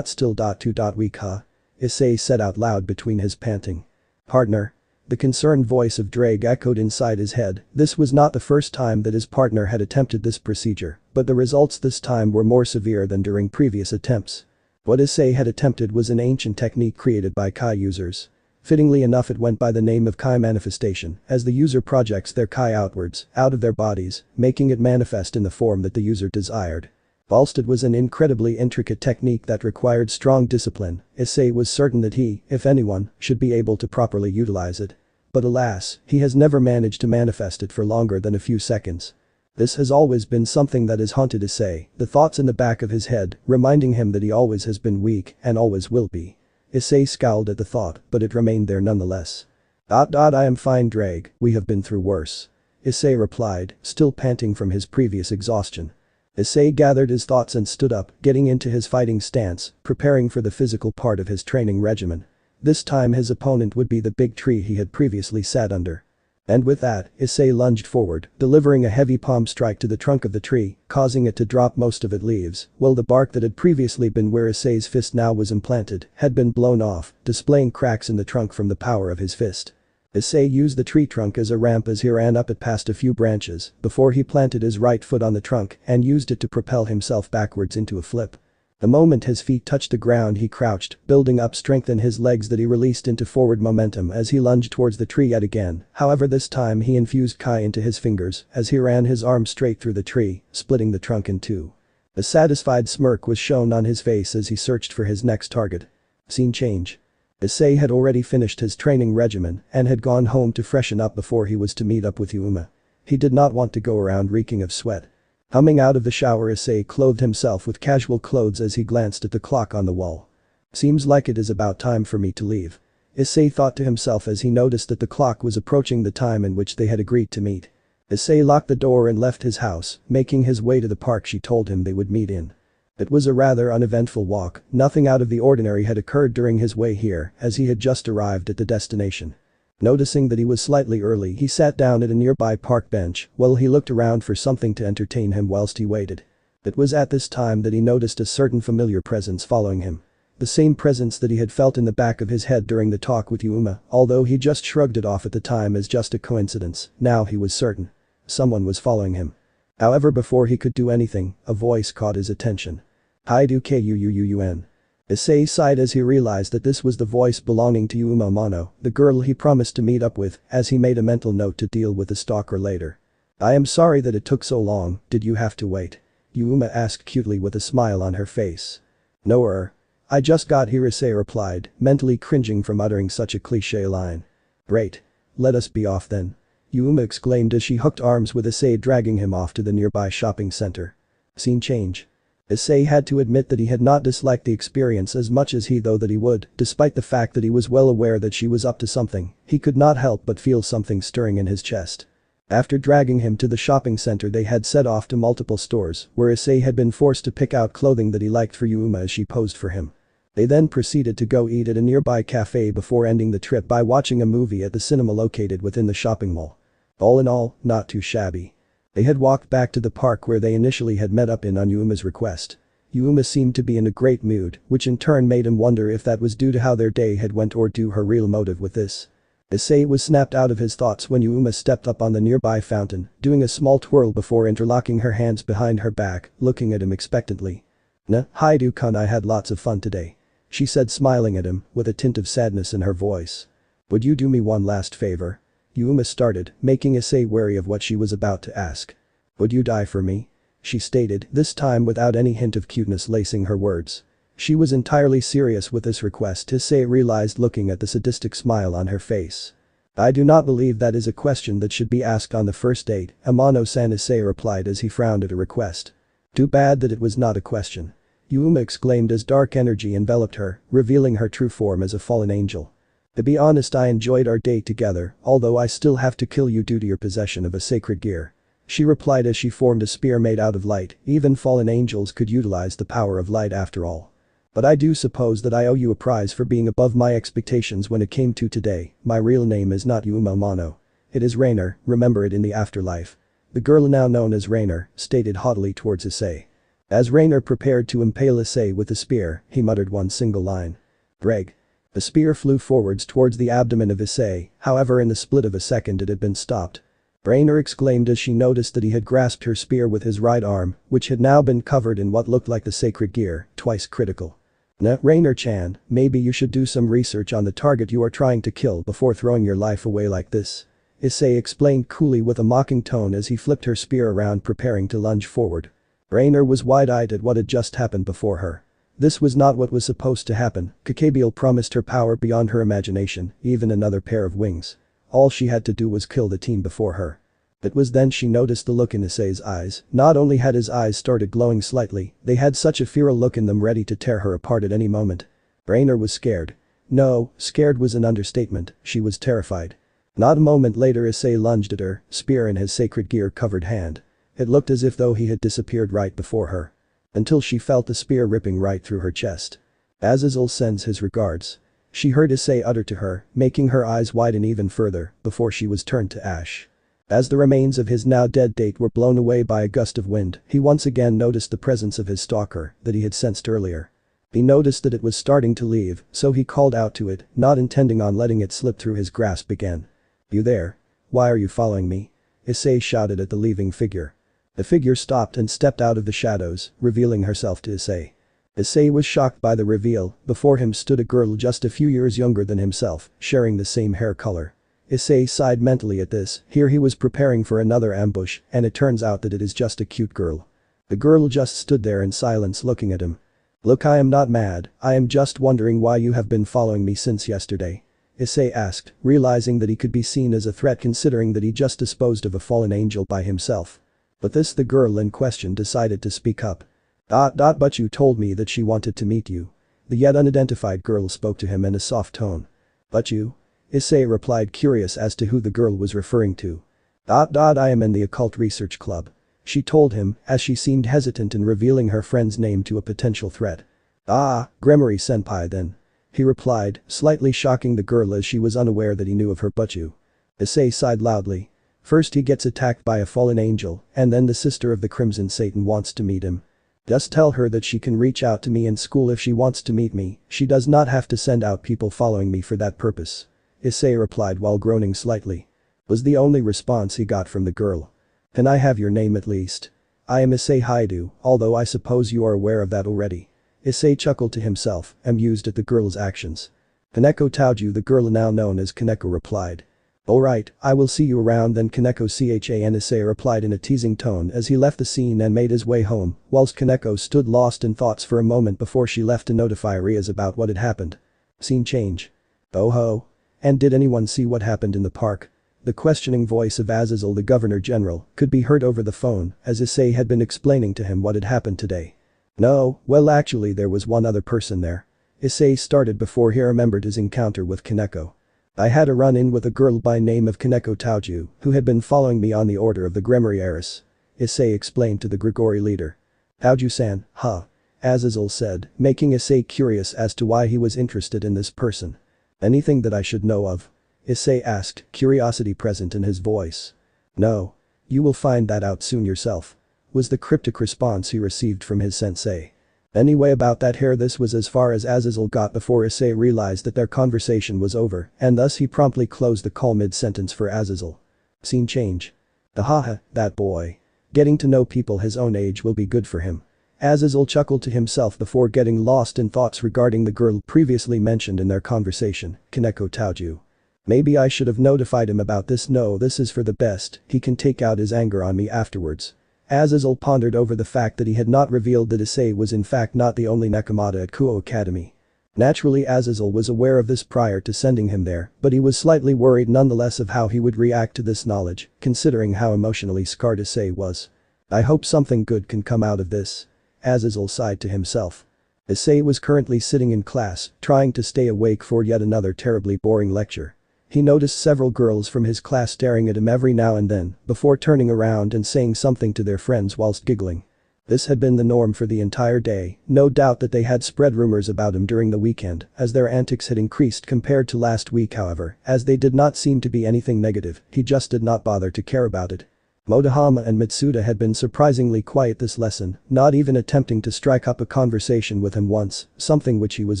Still too weak huh? Issei said out loud between his panting. Partner. The concerned voice of Drake echoed inside his head. This was not the first time that his partner had attempted this procedure, but the results this time were more severe than during previous attempts. What Issei had attempted was an ancient technique created by Kai users. Fittingly enough it went by the name of Kai manifestation, as the user projects their Kai outwards, out of their bodies, making it manifest in the form that the user desired. Whilst it was an incredibly intricate technique that required strong discipline, Issei was certain that he, if anyone, should be able to properly utilize it. But alas, he has never managed to manifest it for longer than a few seconds. This has always been something that has haunted Issei, the thoughts in the back of his head, reminding him that he always has been weak and always will be. Issei scowled at the thought, but it remained there nonetheless. I am fine Drake, we have been through worse. Issei replied, still panting from his previous exhaustion. Issei gathered his thoughts and stood up, getting into his fighting stance, preparing for the physical part of his training regimen. This time his opponent would be the big tree he had previously sat under. And with that, Issei lunged forward, delivering a heavy palm strike to the trunk of the tree, causing it to drop most of its leaves, while the bark that had previously been where Issei's fist now was implanted had been blown off, displaying cracks in the trunk from the power of his fist. Issei used the tree trunk as a ramp as he ran up it past a few branches, before he planted his right foot on the trunk and used it to propel himself backwards into a flip. The moment his feet touched the ground he crouched, building up strength in his legs that he released into forward momentum as he lunged towards the tree yet again, however this time he infused Kai into his fingers as he ran his arm straight through the tree, splitting the trunk in two. A satisfied smirk was shown on his face as he searched for his next target. Scene change. Issei had already finished his training regimen and had gone home to freshen up before he was to meet up with Yuma. He did not want to go around reeking of sweat. Coming out of the shower Issei clothed himself with casual clothes as he glanced at the clock on the wall. Seems like it is about time for me to leave. Issei thought to himself as he noticed that the clock was approaching the time in which they had agreed to meet. Issei locked the door and left his house, making his way to the park she told him they would meet in. It was a rather uneventful walk, nothing out of the ordinary had occurred during his way here as he had just arrived at the destination. Noticing that he was slightly early he sat down at a nearby park bench while he looked around for something to entertain him whilst he waited. It was at this time that he noticed a certain familiar presence following him. The same presence that he had felt in the back of his head during the talk with Yuma, although he just shrugged it off at the time as just a coincidence, now he was certain. Someone was following him. However before he could do anything, a voice caught his attention. HIATUS. Issei sighed as he realized that this was the voice belonging to Yuma Amano, the girl he promised to meet up with, as he made a mental note to deal with the stalker later. I am sorry that it took so long, did you have to wait? Yuma asked cutely with a smile on her face. No I just got here Issei replied, mentally cringing from uttering such a cliché line. Great. Let us be off then. Yuma exclaimed as she hooked arms with Issei dragging him off to the nearby shopping center. Scene change. Issei had to admit that he had not disliked the experience as much as he thought that he would, despite the fact that he was well aware that she was up to something, he could not help but feel something stirring in his chest. After dragging him to the shopping center, they had set off to multiple stores where Issei had been forced to pick out clothing that he liked for Yuma as she posed for him. They then proceeded to go eat at a nearby cafe before ending the trip by watching a movie at the cinema located within the shopping mall. All in all, not too shabby. They had walked back to the park where they initially had met up on Yuma's request. Yuma seemed to be in a great mood, which in turn made him wonder if that was due to how their day had went or to her real motive with this. Issei was snapped out of his thoughts when Yuma stepped up on the nearby fountain, doing a small twirl before interlocking her hands behind her back, looking at him expectantly. Hyoudou-kun, I had lots of fun today. She said, smiling at him, with a tint of sadness in her voice. Would you do me one last favor? Yuma started, making Issei wary of what she was about to ask. Would you die for me? She stated, this time without any hint of cuteness lacing her words. She was entirely serious with this request, Issei realized looking at the sadistic smile on her face. I do not believe that is a question that should be asked on the first date, Amano-san, Issei replied as he frowned at a request. Too bad that it was not a question. Yuma exclaimed as dark energy enveloped her, revealing her true form as a fallen angel. To be honest, I enjoyed our date together, although I still have to kill you due to your possession of a sacred gear. She replied as she formed a spear made out of light. Even fallen angels could utilize the power of light after all. But I do suppose that I owe you a prize for being above my expectations when it came to today. My real name is not Yuma Amano. It is Rainer, remember it in the afterlife. The girl now known as Rainer stated haughtily towards Issei. As Rainer prepared to impale Issei with the spear, he muttered one single line. Reg. The spear flew forwards towards the abdomen of Issei, however in the split of a second it had been stopped. Rainer exclaimed as she noticed that he had grasped her spear with his right arm, which had now been covered in what looked like the sacred gear, twice critical. Rainer-chan, maybe you should do some research on the target you are trying to kill before throwing your life away like this. Issei explained coolly with a mocking tone as he flipped her spear around preparing to lunge forward. Rainer was wide-eyed at what had just happened before her. This was not what was supposed to happen. Kakabiel promised her power beyond her imagination, even another pair of wings. All she had to do was kill the team before her. It was then she noticed the look in Issei's eyes. Not only had his eyes started glowing slightly, they had such a feral look in them, ready to tear her apart at any moment. Rainer was scared. No, scared was an understatement, she was terrified. Not a moment later Issei lunged at her, spear in his sacred gear covered hand. It looked as if though he had disappeared right before her. Until she felt the spear ripping right through her chest. Azazel sends his regards. She heard Issei utter to her, making her eyes widen even further, before she was turned to ash. As the remains of his now dead date were blown away by a gust of wind, he once again noticed the presence of his stalker that he had sensed earlier. He noticed that it was starting to leave, so he called out to it, not intending on letting it slip through his grasp again. You there? Why are you following me? Issei shouted at the leaving figure. The figure stopped and stepped out of the shadows, revealing herself to Issei. Issei was shocked by the reveal. Before him stood a girl just a few years younger than himself, sharing the same hair color. Issei sighed mentally at this. Here he was preparing for another ambush, and it turns out that it is just a cute girl. The girl just stood there in silence looking at him. Look, I am not mad, I am just wondering why you have been following me since yesterday. Issei asked, realizing that he could be seen as a threat considering that he just disposed of a fallen angel by himself. But this the girl in question decided to speak up. But you told me that she wanted to meet you. The yet unidentified girl spoke to him in a soft tone. But you? Issei replied, curious as to who the girl was referring to. I am in the occult research club. She told him, as she seemed hesitant in revealing her friend's name to a potential threat. Gremory-senpai then. He replied, slightly shocking the girl as she was unaware that he knew of her. But you? Issei sighed loudly. First he gets attacked by a fallen angel, and then the sister of the Crimson Satan wants to meet him. Just tell her that she can reach out to me in school if she wants to meet me, she does not have to send out people following me for that purpose. Issei replied while groaning slightly. Was the only response he got from the girl. Can I have your name at least? I am Issei Hyoudou, although I suppose you are aware of that already. Issei chuckled to himself, amused at the girl's actions. Kaneko Taoju, the girl now known as Kaneko, replied. Alright, I will see you around then. Kaneko Chan, Issei replied in a teasing tone as he left the scene and made his way home, whilst Kaneko stood lost in thoughts for a moment before she left to notify Riaz about what had happened. Scene change. Oh ho. And did anyone see what happened in the park? The questioning voice of Azazel, the Governor General, could be heard over the phone as Issei had been explaining to him what had happened today. No, well actually there was one other person there. Issei started before he remembered his encounter with Kaneko. I had a run-in with a girl by name of Kaneko Taoju who had been following me on the order of the Gremory heiress. Issei explained to the Grigori leader. Taoju-san, huh? Azazel said, making Issei curious as to why he was interested in this person. Anything that I should know of? Issei asked, curiosity present in his voice. No. You will find that out soon yourself. Was the cryptic response he received from his sensei. Anyway, about that hair, this was as far as Azazel got before Issei realized that their conversation was over, and thus he promptly closed the call mid-sentence for Azazel. Scene change. Ahaha, that boy. Getting to know people his own age will be good for him. Azazel chuckled to himself before getting lost in thoughts regarding the girl previously mentioned in their conversation, Kaneko Taoju. Maybe I should have notified him about this. No, this is for the best, he can take out his anger on me afterwards. Azazel pondered over the fact that he had not revealed that Issei was in fact not the only Nekomata at Kuo Academy. Naturally, Azazel was aware of this prior to sending him there, but he was slightly worried nonetheless of how he would react to this knowledge, considering how emotionally scarred Issei was. I hope something good can come out of this. Azazel sighed to himself. Issei was currently sitting in class, trying to stay awake for yet another terribly boring lecture. He noticed several girls from his class staring at him every now and then, before turning around and saying something to their friends whilst giggling. This had been the norm for the entire day, no doubt that they had spread rumors about him during the weekend, as their antics had increased compared to last week. However, as they did not seem to be anything negative, he just did not bother to care about it. Motohama and Mitsuda had been surprisingly quiet this lesson, not even attempting to strike up a conversation with him once, something which he was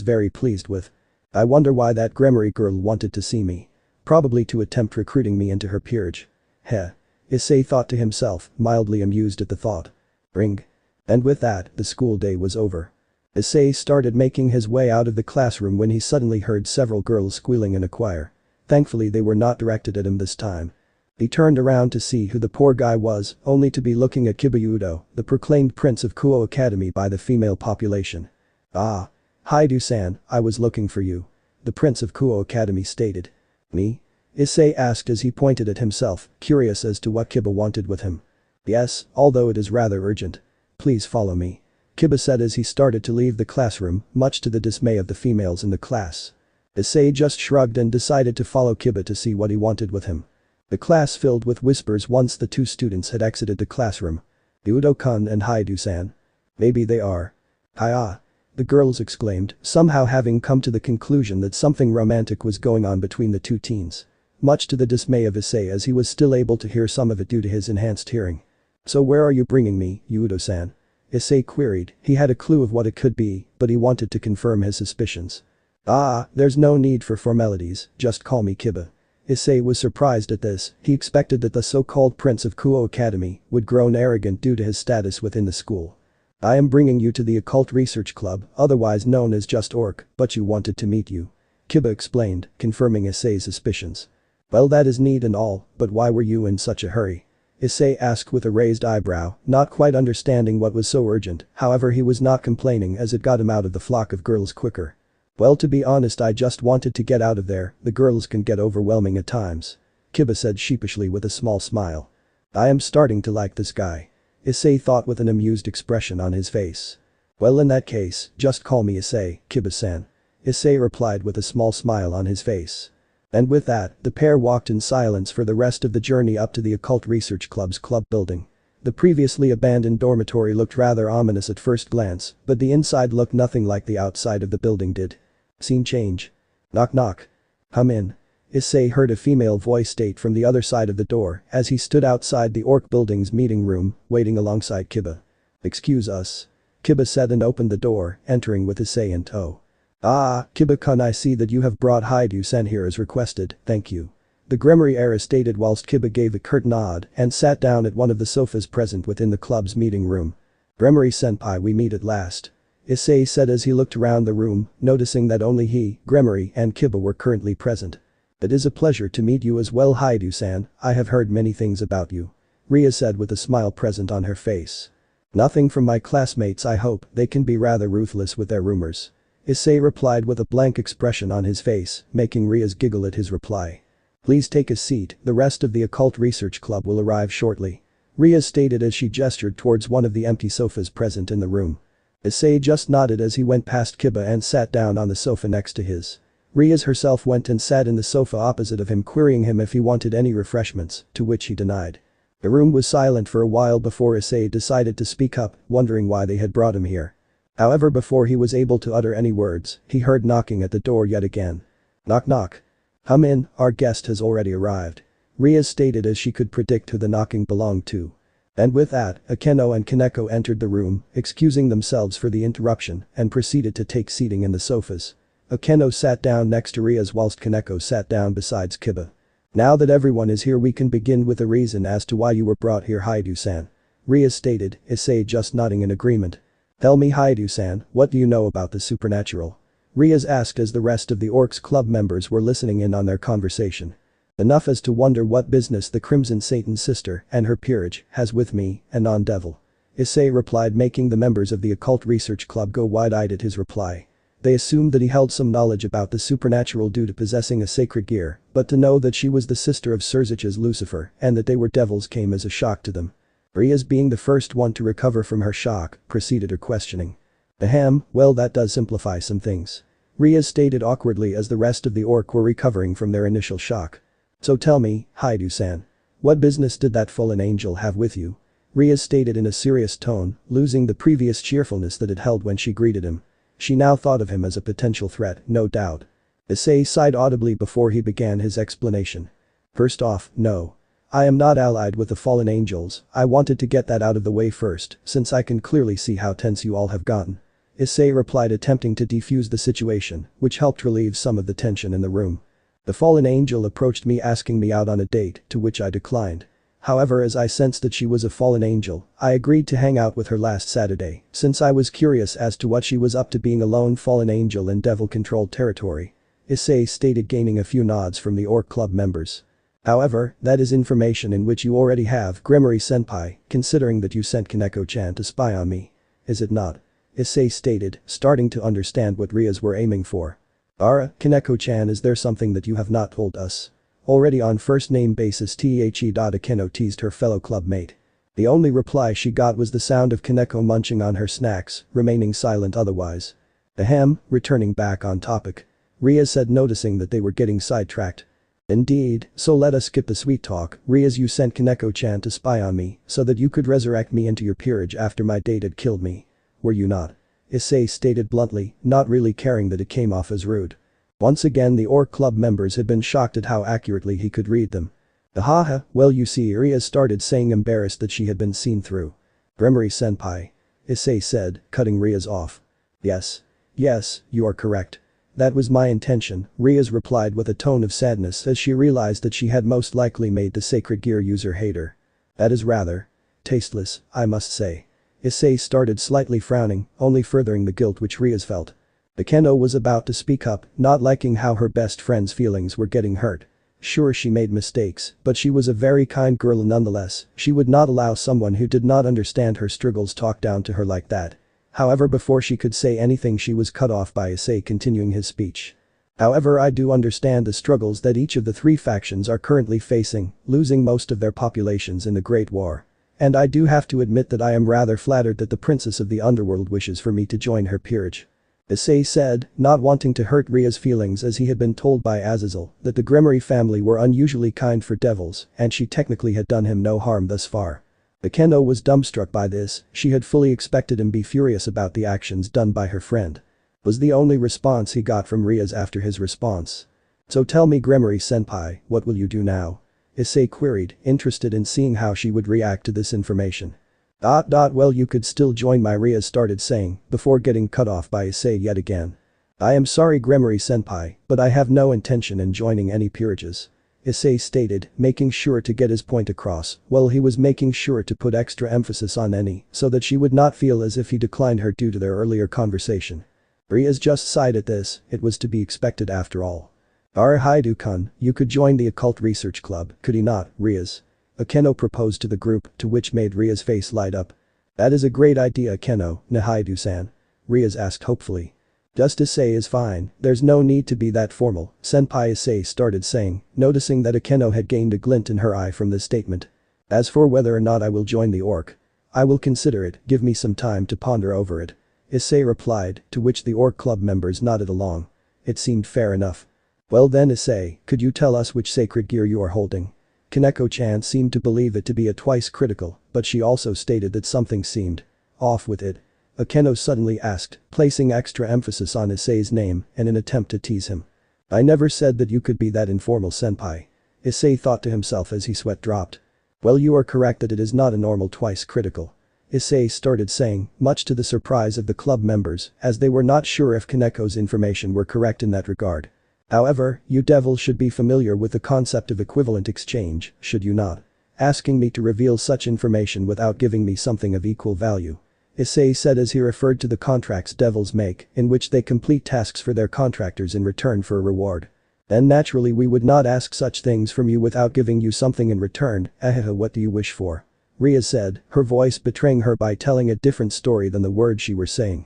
very pleased with. I wonder why that Gremory girl wanted to see me. Probably to attempt recruiting me into her peerage. Heh. Issei thought to himself, mildly amused at the thought. Ring. And with that, the school day was over. Issei started making his way out of the classroom when he suddenly heard several girls squealing in a choir. Thankfully they were not directed at him this time. He turned around to see who the poor guy was, only to be looking at Hyoudou, the proclaimed prince of Kuo Academy by the female population. Ah. Hyoudou-san, I was looking for you. The prince of Kuo Academy stated. Me? Issei asked as he pointed at himself, curious as to what Kiba wanted with him. Yes, although it is rather urgent. Please follow me. Kiba said as he started to leave the classroom, much to the dismay of the females in the class. Issei just shrugged and decided to follow Kiba to see what he wanted with him. The class filled with whispers once the two students had exited the classroom. Hyoudou-kun and Hyoudou-san. Maybe they are. Hiya. The girls exclaimed, somehow having come to the conclusion that something romantic was going on between the two teens. Much to the dismay of Issei, as he was still able to hear some of it due to his enhanced hearing. So where are you bringing me, Hyoudou-san? Issei queried. He had a clue of what it could be, but he wanted to confirm his suspicions. Ah, there's no need for formalities, just call me Kiba. Issei was surprised at this. He expected that the so-called prince of Kuo Academy would grow arrogant due to his status within the school. I am bringing you to the Occult Research Club, otherwise known as just Orc, but you wanted to meet you. Kiba explained, confirming Issei's suspicions. Well, that is neat and all, but why were you in such a hurry? Issei asked with a raised eyebrow, not quite understanding what was so urgent. However, he was not complaining as it got him out of the flock of girls quicker. Well, to be honest, I just wanted to get out of there. The girls can get overwhelming at times. Kiba said sheepishly with a small smile. I am starting to like this guy. Issei thought with an amused expression on his face. Well, in that case, just call me Issei, Kiba-san. Issei replied with a small smile on his face. And with that, the pair walked in silence for the rest of the journey up to the Occult Research Club's club building. The previously abandoned dormitory looked rather ominous at first glance, but the inside looked nothing like the outside of the building did. Scene change. Knock knock. Come in. Issei heard a female voice state from the other side of the door as he stood outside the Orc building's meeting room, waiting alongside Kiba. Excuse us. Kiba said and opened the door, entering with Issei in tow. Ah, Kiba-kun, I see that you have brought Hyoudou-san here as requested, thank you. The Gremory heiress stated whilst Kiba gave a curt nod and sat down at one of the sofas present within the club's meeting room. Gremory-senpai, we meet at last. Issei said as he looked around the room, noticing that only he, Gremory, and Kiba were currently present. It is a pleasure to meet you as well, Hyoudou-san. I have heard many things about you. Ria said with a smile present on her face. Nothing from my classmates, I hope. They can be rather ruthless with their rumors. Issei replied with a blank expression on his face, making Ria's giggle at his reply. Please take a seat, the rest of the Occult Research Club will arrive shortly. Ria stated as she gestured towards one of the empty sofas present in the room. Issei just nodded as he went past Kiba and sat down on the sofa next to his. Rias herself went and sat in the sofa opposite of him, querying him if he wanted any refreshments, to which he denied. The room was silent for a while before Issei decided to speak up, wondering why they had brought him here. However, before he was able to utter any words, he heard knocking at the door yet again. Knock knock. Come in, our guest has already arrived. Rias stated as she could predict who the knocking belonged to. And with that, Akeno and Kaneko entered the room, excusing themselves for the interruption, and proceeded to take seating in the sofas. Akeno sat down next to Rias whilst Kaneko sat down beside Kiba. Now that everyone is here, we can begin with a reason as to why you were brought here, Hyoudou-san. Rias stated, Issei just nodding in agreement. Tell me, Hyoudou-san, what do you know about the supernatural? Rias asked as the rest of the Orcs Club members were listening in on their conversation. Enough as to wonder what business the Crimson Satan's sister and her peerage has with me, a non-devil. Issei replied, making the members of the Occult Research Club go wide-eyed at his reply. They assumed that he held some knowledge about the supernatural due to possessing a sacred gear, but to know that she was the sister of Surzich's Lucifer and that they were devils came as a shock to them. Rias, being the first one to recover from her shock, proceeded her questioning. Ahem, well, that does simplify some things. Rias stated awkwardly as the rest of the orc were recovering from their initial shock. So tell me, Hyoudou-san. What business did that fallen angel have with you? Rias stated in a serious tone, losing the previous cheerfulness that it held when she greeted him. She now thought of him as a potential threat, no doubt. Issei sighed audibly before he began his explanation. First off, no. I am not allied with the fallen angels. I wanted to get that out of the way first, since I can clearly see how tense you all have gotten. Issei replied, attempting to defuse the situation, which helped relieve some of the tension in the room. The fallen angel approached me asking me out on a date, to which I declined. However, as I sensed that she was a fallen angel, I agreed to hang out with her last Saturday, since I was curious as to what she was up to, being a lone fallen angel in devil-controlled territory. Issei stated, gaining a few nods from the Orc Club members. However, that is information in which you already have, Gremory-senpai, considering that you sent Kaneko-chan to spy on me. Is it not? Issei stated, starting to understand what Rias were aiming for. Kaneko-chan, is there something that you have not told us? Already on first-name basis, Akeno teased her fellow clubmate. The only reply she got was the sound of Kaneko munching on her snacks, remaining silent otherwise. Ahem, returning back on topic. Rias said, noticing that they were getting sidetracked. Indeed, so let us skip the sweet talk. Rias, you sent Kaneko-chan to spy on me, so that you could resurrect me into your peerage after my date had killed me. Were you not? Issei stated bluntly, not really caring that it came off as rude. Once again, the Orc Club members had been shocked at how accurately he could read them. Ahaha, well, you see, Rias started saying, embarrassed that she had been seen through. Gremory-senpai. Issei said, cutting Rias off. Yes, you are correct. That was my intention, Rias replied with a tone of sadness as she realized that she had most likely made the sacred gear user hate her. That is rather tasteless, I must say. Issei started slightly frowning, only furthering the guilt which Rias felt. Akeno was about to speak up, not liking how her best friend's feelings were getting hurt. Sure, she made mistakes, but she was a very kind girl nonetheless. She would not allow someone who did not understand her struggles talk down to her like that. However, before she could say anything, she was cut off by Issei continuing his speech. However, I do understand the struggles that each of the three factions are currently facing, losing most of their populations in the Great War. And I do have to admit that I am rather flattered that the Princess of the Underworld wishes for me to join her peerage. Issei said, not wanting to hurt Ria's feelings, as he had been told by Azazel that the Gremory family were unusually kind for devils and she technically had done him no harm thus far. Akeno was dumbstruck by this. She had fully expected him to be furious about the actions done by her friend. Was the only response he got from Rias after his response. So tell me, Gremory-senpai, what will you do now? Issei queried, interested in seeing how she would react to this information. Well, you could still join my, Rias started saying, before getting cut off by Issei yet again. I am sorry, Gremory-senpai, but I have no intention in joining any peerages. Issei stated, making sure to get his point across. Well, he was making sure to put extra emphasis on any, so that she would not feel as if he declined her due to their earlier conversation. Rias just sighed at this, it was to be expected after all. Hyoudou-kun, you could join the Occult Research Club, could he not, Rias? Akeno proposed to the group, to which made Ria's face light up. That is a great idea, Akeno, Hyoudou-san. Rias asked hopefully. Just Issei is fine, there's no need to be that formal, Senpai Issei started saying, noticing that Akeno had gained a glint in her eye from this statement. As for whether or not I will join the orc, I will consider it, give me some time to ponder over it. Issei replied, to which the orc club members nodded along. It seemed fair enough. Well then Issei, could you tell us which sacred gear you are holding? Kaneko-chan seemed to believe it to be a twice critical, but she also stated that something seemed off with it. Akeno suddenly asked, placing extra emphasis on Issei's name in an attempt to tease him. I never said that you could be that informal senpai. Issei thought to himself as his sweat dropped. Well, you are correct that it is not a normal twice critical. Issei started saying, much to the surprise of the club members, as they were not sure if Kaneko's information were correct in that regard. However, you devils should be familiar with the concept of equivalent exchange, should you not? Asking me to reveal such information without giving me something of equal value. Issei said as he referred to the contracts devils make, in which they complete tasks for their contractors in return for a reward. Then naturally we would not ask such things from you without giving you something in return. What do you wish for? Ria said, her voice betraying her by telling a different story than the words she were saying.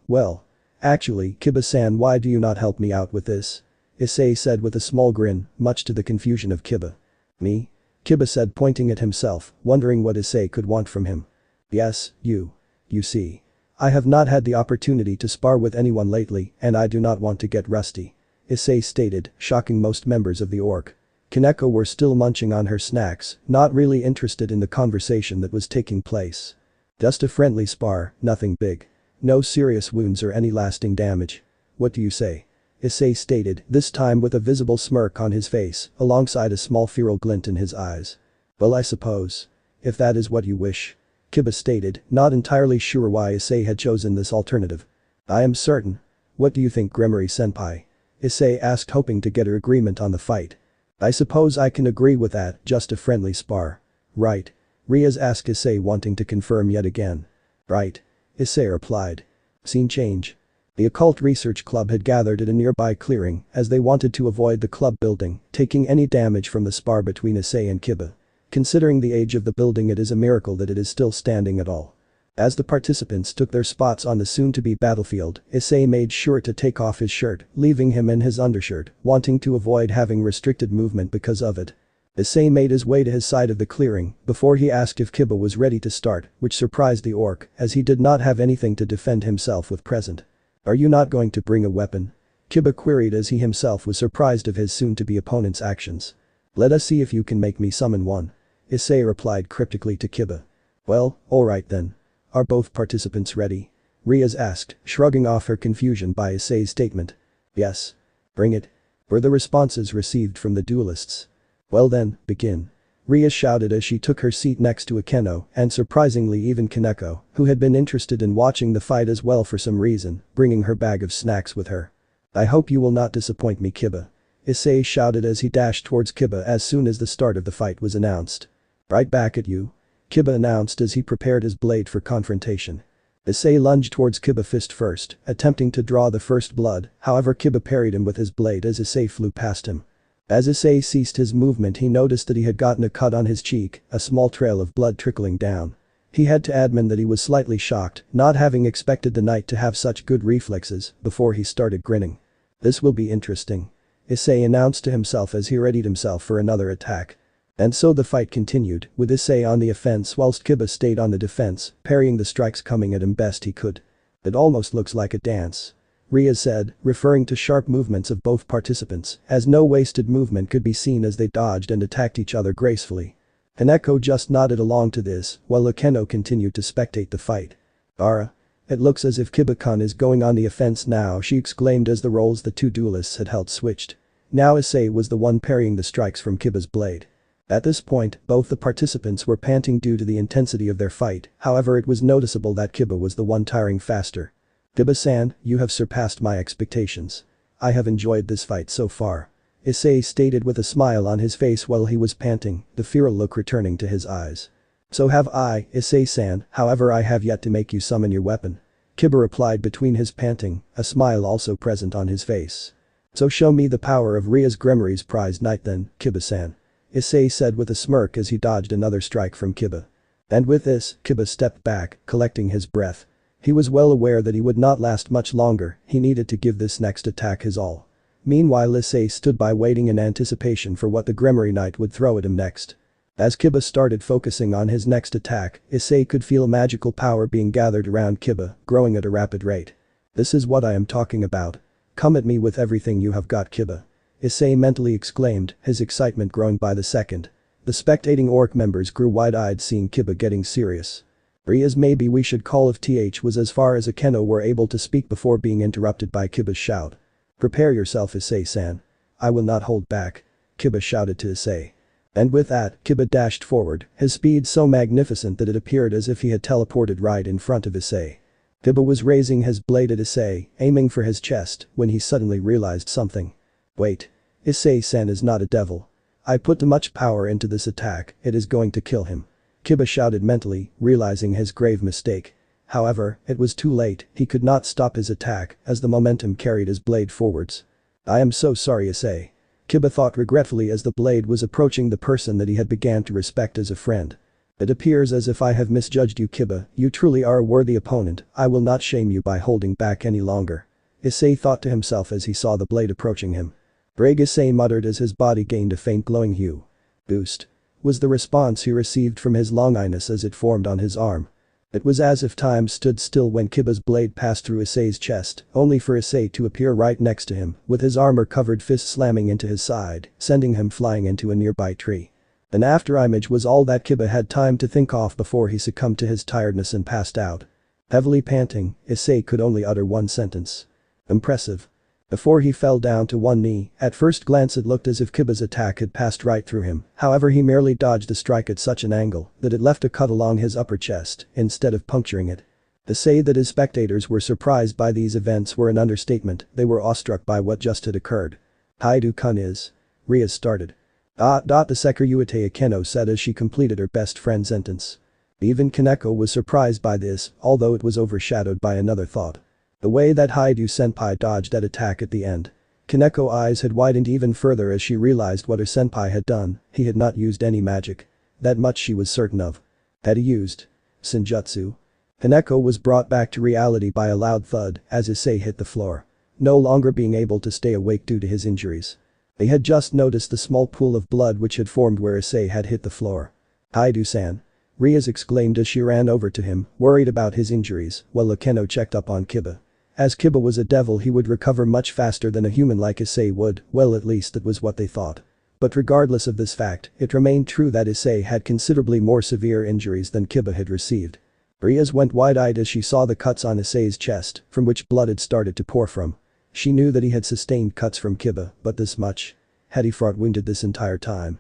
Well. Actually, Kiba-san, why do you not help me out with this? Issei said with a small grin, much to the confusion of Kiba. Me? Kiba said pointing at himself, wondering what Issei could want from him. Yes, you. You see. I have not had the opportunity to spar with anyone lately and I do not want to get rusty. Issei stated, shocking most members of the org. Kaneko were still munching on her snacks, not really interested in the conversation that was taking place. Just a friendly spar, nothing big. No serious wounds or any lasting damage. What do you say? Issei stated, this time with a visible smirk on his face, alongside a small feral glint in his eyes. Well, I suppose. If that is what you wish. Kiba stated, not entirely sure why Issei had chosen this alternative. I am certain. What do you think, Gremory-senpai? Issei asked, hoping to get her agreement on the fight. I suppose I can agree with that, just a friendly spar. Right. Riaz asked Issei, wanting to confirm yet again. Right. Issei replied. Scene change. The occult research club had gathered at a nearby clearing as they wanted to avoid the club building taking any damage from the spar between Issei and Kiba. Considering the age of the building, it is a miracle that it is still standing at all. As the participants took their spots on the soon-to-be battlefield, Issei made sure to take off his shirt, leaving him in his undershirt, wanting to avoid having restricted movement because of it. Issei made his way to his side of the clearing before he asked if Kiba was ready to start, which surprised the orc as he did not have anything to defend himself with present. Are you not going to bring a weapon? Kiba queried as he himself was surprised of his soon-to-be opponent's actions. Let us see if you can make me summon one. Issei replied cryptically to Kiba. Well, alright then. Are both participants ready? Riaz asked, shrugging off her confusion by Issei's statement. Yes. Bring it. Were the responses received from the duelists. Well then, begin. Riaz shouted as she took her seat next to Akeno and surprisingly even Kaneko, who had been interested in watching the fight as well for some reason, bringing her bag of snacks with her. I hope you will not disappoint me, Kiba. Issei shouted as he dashed towards Kiba as soon as the start of the fight was announced. Right back at you. Kiba announced as he prepared his blade for confrontation. Issei lunged towards Kiba fist first, attempting to draw the first blood, however Kiba parried him with his blade as Issei flew past him. As Issei ceased his movement, he noticed that he had gotten a cut on his cheek, a small trail of blood trickling down. He had to admit that he was slightly shocked, not having expected the knight to have such good reflexes, before he started grinning. This will be interesting. Issei announced to himself as he readied himself for another attack. And so the fight continued, with Issei on the offense whilst Kiba stayed on the defense, parrying the strikes coming at him best he could. It almost looks like a dance. Ria said, referring to sharp movements of both participants, as no wasted movement could be seen as they dodged and attacked each other gracefully. Haneko just nodded along to this, while Akeno continued to spectate the fight. Ara. It looks as if Kiba-kun is going on the offense now, she exclaimed as the roles the two duelists had held switched. Now Issei was the one parrying the strikes from Kiba's blade. At this point, both the participants were panting due to the intensity of their fight, however it was noticeable that Kiba was the one tiring faster. Kiba-san, you have surpassed my expectations. I have enjoyed this fight so far. Issei stated with a smile on his face while he was panting, the feral look returning to his eyes. So have I, Issei-san, however I have yet to make you summon your weapon. Kiba replied between his panting, a smile also present on his face. So show me the power of Riaz Gremory's prized knight then, Kiba-san. Issei said with a smirk as he dodged another strike from Kiba. And with this, Kiba stepped back, collecting his breath. He was well aware that he would not last much longer, he needed to give this next attack his all. Meanwhile Issei stood by waiting in anticipation for what the Gremory Knight would throw at him next. As Kiba started focusing on his next attack, Issei could feel magical power being gathered around Kiba, growing at a rapid rate. This is what I am talking about. Come at me with everything you have got, Kiba. Issei mentally exclaimed, his excitement growing by the second. The spectating orc members grew wide-eyed seeing Kiba getting serious. Ria's maybe we should call if th was as far as Akeno were able to speak before being interrupted by Kiba's shout. Prepare yourself, Issei-san. I will not hold back. Kiba shouted to Issei. And with that, Kiba dashed forward, his speed so magnificent that it appeared as if he had teleported right in front of Issei. Kiba was raising his blade at Issei, aiming for his chest, when he suddenly realized something. Wait. Issei-san is not a devil. I put too much power into this attack, it is going to kill him. Kiba shouted mentally, realizing his grave mistake. However, it was too late, he could not stop his attack, as the momentum carried his blade forwards. I am so sorry, Issei. Kiba thought regretfully as the blade was approaching the person that he had began to respect as a friend. It appears as if I have misjudged you, Kiba, you truly are a worthy opponent, I will not shame you by holding back any longer. Issei thought to himself as he saw the blade approaching him. Brave, Issei muttered as his body gained a faint glowing hue. Boost. Was the response he received from his longinus as it formed on his arm. It was as if time stood still when Kiba's blade passed through Issei's chest, only for Issei to appear right next to him, with his armor-covered fist slamming into his side, sending him flying into a nearby tree. An afterimage was all that Kiba had time to think of before he succumbed to his tiredness and passed out. Heavily panting, Issei could only utter one sentence. Impressive. Before he fell down to one knee, at first glance it looked as if Kiba's attack had passed right through him, however he merely dodged the strike at such an angle that it left a cut along his upper chest, instead of puncturing it. To say that his spectators were surprised by these events were an understatement, they were awestruck by what just had occurred. Hyoudou-kun is. Ria started. The Sekiryuutei, Akeno said as she completed her best friend sentence. Even Kaneko was surprised by this, although it was overshadowed by another thought. The way that Hyoudou-senpai dodged that attack at the end. Kaneko's eyes had widened even further as she realized what her senpai had done, he had not used any magic. That much she was certain of. Had he used Senjutsu? Kaneko was brought back to reality by a loud thud as Issei hit the floor. No longer being able to stay awake due to his injuries. They had just noticed the small pool of blood which had formed where Issei had hit the floor. Hyoudou-san. Rias exclaimed as she ran over to him, worried about his injuries, while Akeno checked up on Kiba. As Kiba was a devil he would recover much faster than a human like Issei would, well at least that was what they thought. But regardless of this fact, it remained true that Issei had considerably more severe injuries than Kiba had received. Rias went wide-eyed as she saw the cuts on Issei's chest, from which blood had started to pour from. She knew that he had sustained cuts from Kiba, but this much? Had he fought wounded this entire time?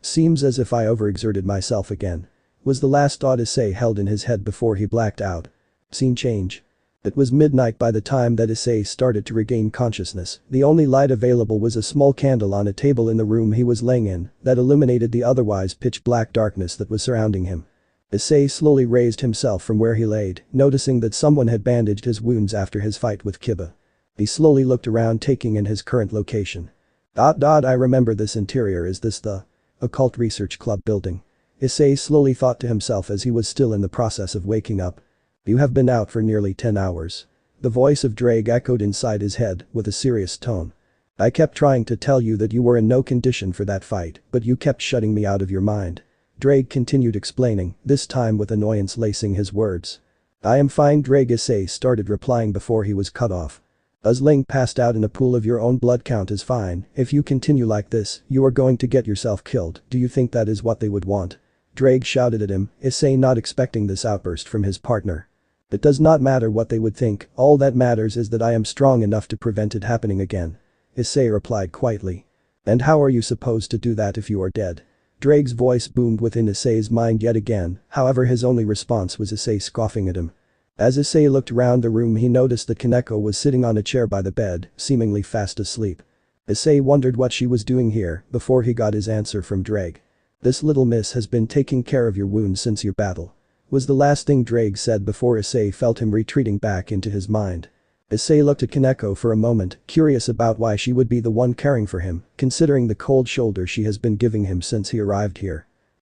Seems as if I overexerted myself again. Was the last thought Issei held in his head before he blacked out. Scene change. It was midnight by the time that Issei started to regain consciousness, the only light available was a small candle on a table in the room he was laying in that illuminated the otherwise pitch-black darkness that was surrounding him. Issei slowly raised himself from where he laid, noticing that someone had bandaged his wounds after his fight with Kiba. He slowly looked around taking in his current location. I remember this interior, is this the Occult Research Club building? Issei slowly thought to himself as he was still in the process of waking up. You have been out for nearly 10 hours. The voice of Drake echoed inside his head with a serious tone. I kept trying to tell you that you were in no condition for that fight, but you kept shutting me out of your mind. Drake continued explaining, this time with annoyance lacing his words. I am fine, Drake, Issei started replying before he was cut off. Ling passed out in a pool of your own blood, count is fine, if you continue like this, you are going to get yourself killed, do you think that is what they would want? Drake shouted at him, Issei not expecting this outburst from his partner. It does not matter what they would think, all that matters is that I am strong enough to prevent it happening again. Issei replied quietly. And how are you supposed to do that if you are dead? Drake's voice boomed within Issei's mind yet again, however his only response was Issei scoffing at him. As Issei looked around the room he noticed that Kaneko was sitting on a chair by the bed, seemingly fast asleep. Issei wondered what she was doing here before he got his answer from Drake. This little miss has been taking care of your wounds since your battle. Was the last thing Drake said before Issei felt him retreating back into his mind. Issei looked at Kaneko for a moment, curious about why she would be the one caring for him, considering the cold shoulder she has been giving him since he arrived here.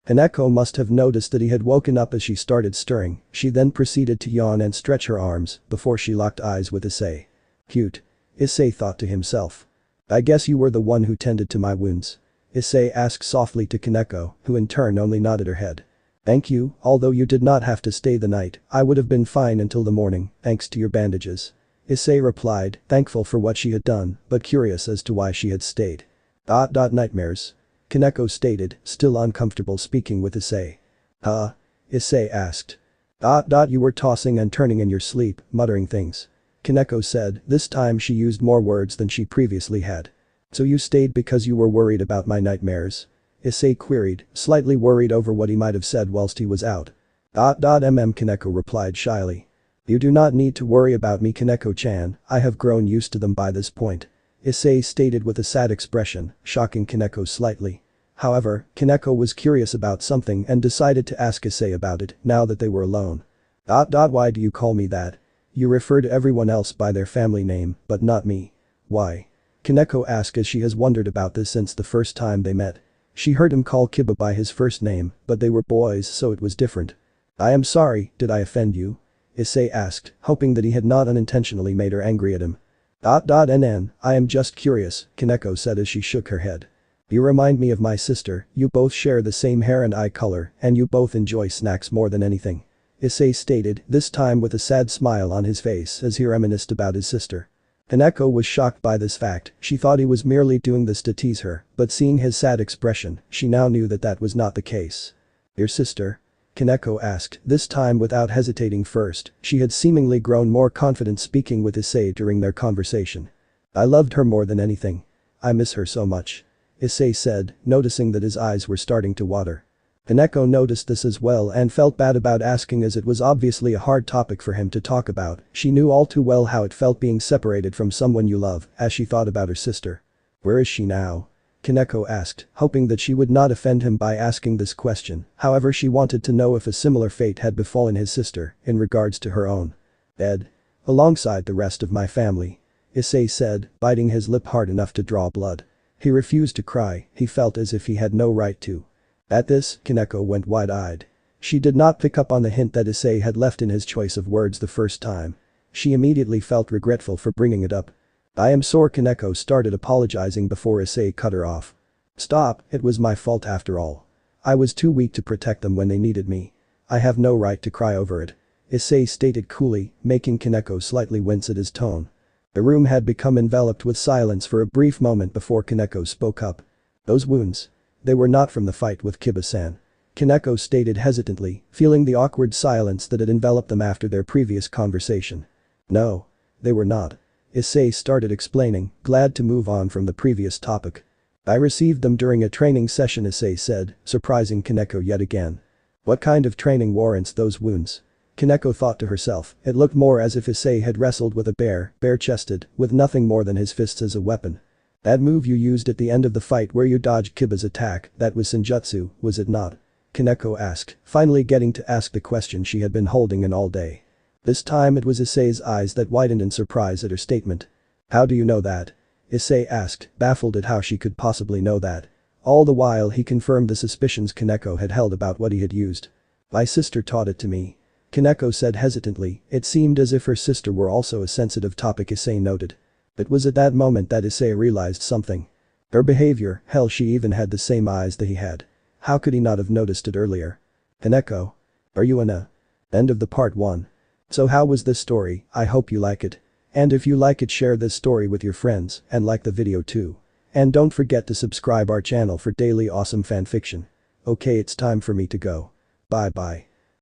Kaneko must have noticed that he had woken up as she started stirring, she then proceeded to yawn and stretch her arms before she locked eyes with Issei. Cute. Issei thought to himself. I guess you were the one who tended to my wounds. Issei asked softly to Kaneko, who in turn only nodded her head. Thank you, although you did not have to stay the night, I would have been fine until the morning, thanks to your bandages. Issei replied, thankful for what she had done, but curious as to why she had stayed. Nightmares. Kaneko stated, still uncomfortable speaking with Issei. Huh? Issei asked. You were tossing and turning in your sleep, muttering things. Kaneko said, this time she used more words than she previously had. So you stayed because you were worried about my nightmares? Issei queried, slightly worried over what he might have said whilst he was out. Kaneko replied shyly. You do not need to worry about me, Kaneko-chan, I have grown used to them by this point. Issei stated with a sad expression, shocking Kaneko slightly. However, Kaneko was curious about something and decided to ask Issei about it now that they were alone. Why do you call me that? You refer to everyone else by their family name, but not me. Why? Kaneko asked as she has wondered about this since the first time they met. She heard him call Kiba by his first name, but they were boys so it was different. I am sorry, did I offend you? Issei asked, hoping that he had not unintentionally made her angry at him. I am just curious, Kaneko said as she shook her head. You remind me of my sister, you both share the same hair and eye color, and you both enjoy snacks more than anything. Issei stated, this time with a sad smile on his face as he reminisced about his sister. Kaneko was shocked by this fact, she thought he was merely doing this to tease her, but seeing his sad expression, she now knew that that was not the case. Your sister? Kaneko asked, this time without hesitating first, she had seemingly grown more confident speaking with Issei during their conversation. I loved her more than anything. I miss her so much. Issei said, noticing that his eyes were starting to water. Kaneko noticed this as well and felt bad about asking as it was obviously a hard topic for him to talk about, she knew all too well how it felt being separated from someone you love, as she thought about her sister. Where is she now? Kaneko asked, hoping that she would not offend him by asking this question, however she wanted to know if a similar fate had befallen his sister, in regards to her own. Dead. Alongside the rest of my family. Issei said, biting his lip hard enough to draw blood. He refused to cry, he felt as if he had no right to. At this, Kaneko went wide-eyed. She did not pick up on the hint that Issei had left in his choice of words the first time. She immediately felt regretful for bringing it up. I am sore, Kaneko started apologizing before Issei cut her off. Stop, it was my fault after all. I was too weak to protect them when they needed me. I have no right to cry over it. Issei stated coolly, making Kaneko slightly wince at his tone. The room had become enveloped with silence for a brief moment before Kaneko spoke up. Those wounds. They were not from the fight with Kiba-san. Kaneko stated hesitantly, feeling the awkward silence that had enveloped them after their previous conversation. No. They were not. Issei started explaining, glad to move on from the previous topic. I received them during a training session, Issei said, surprising Kaneko yet again. What kind of training warrants those wounds? Kaneko thought to herself, it looked more as if Issei had wrestled with a bear, bare-chested, with nothing more than his fists as a weapon. That move you used at the end of the fight where you dodged Kiba's attack, that was Senjutsu, was it not? Kaneko asked, finally getting to ask the question she had been holding in all day. This time it was Issei's eyes that widened in surprise at her statement. How do you know that? Issei asked, baffled at how she could possibly know that. All the while he confirmed the suspicions Kaneko had held about what he had used. My sister taught it to me. Kaneko said hesitantly, it seemed as if her sister were also a sensitive topic, Issei noted. It was at that moment that Issei realized something. Her behavior, hell, she even had the same eyes that he had. How could he not have noticed it earlier? Kaneko. Are you in a? End of the part 1. So how was this story? I hope you like it. And if you like it, share this story with your friends and like the video too. And don't forget to subscribe our channel for daily awesome fanfiction. Okay, it's time for me to go. Bye bye.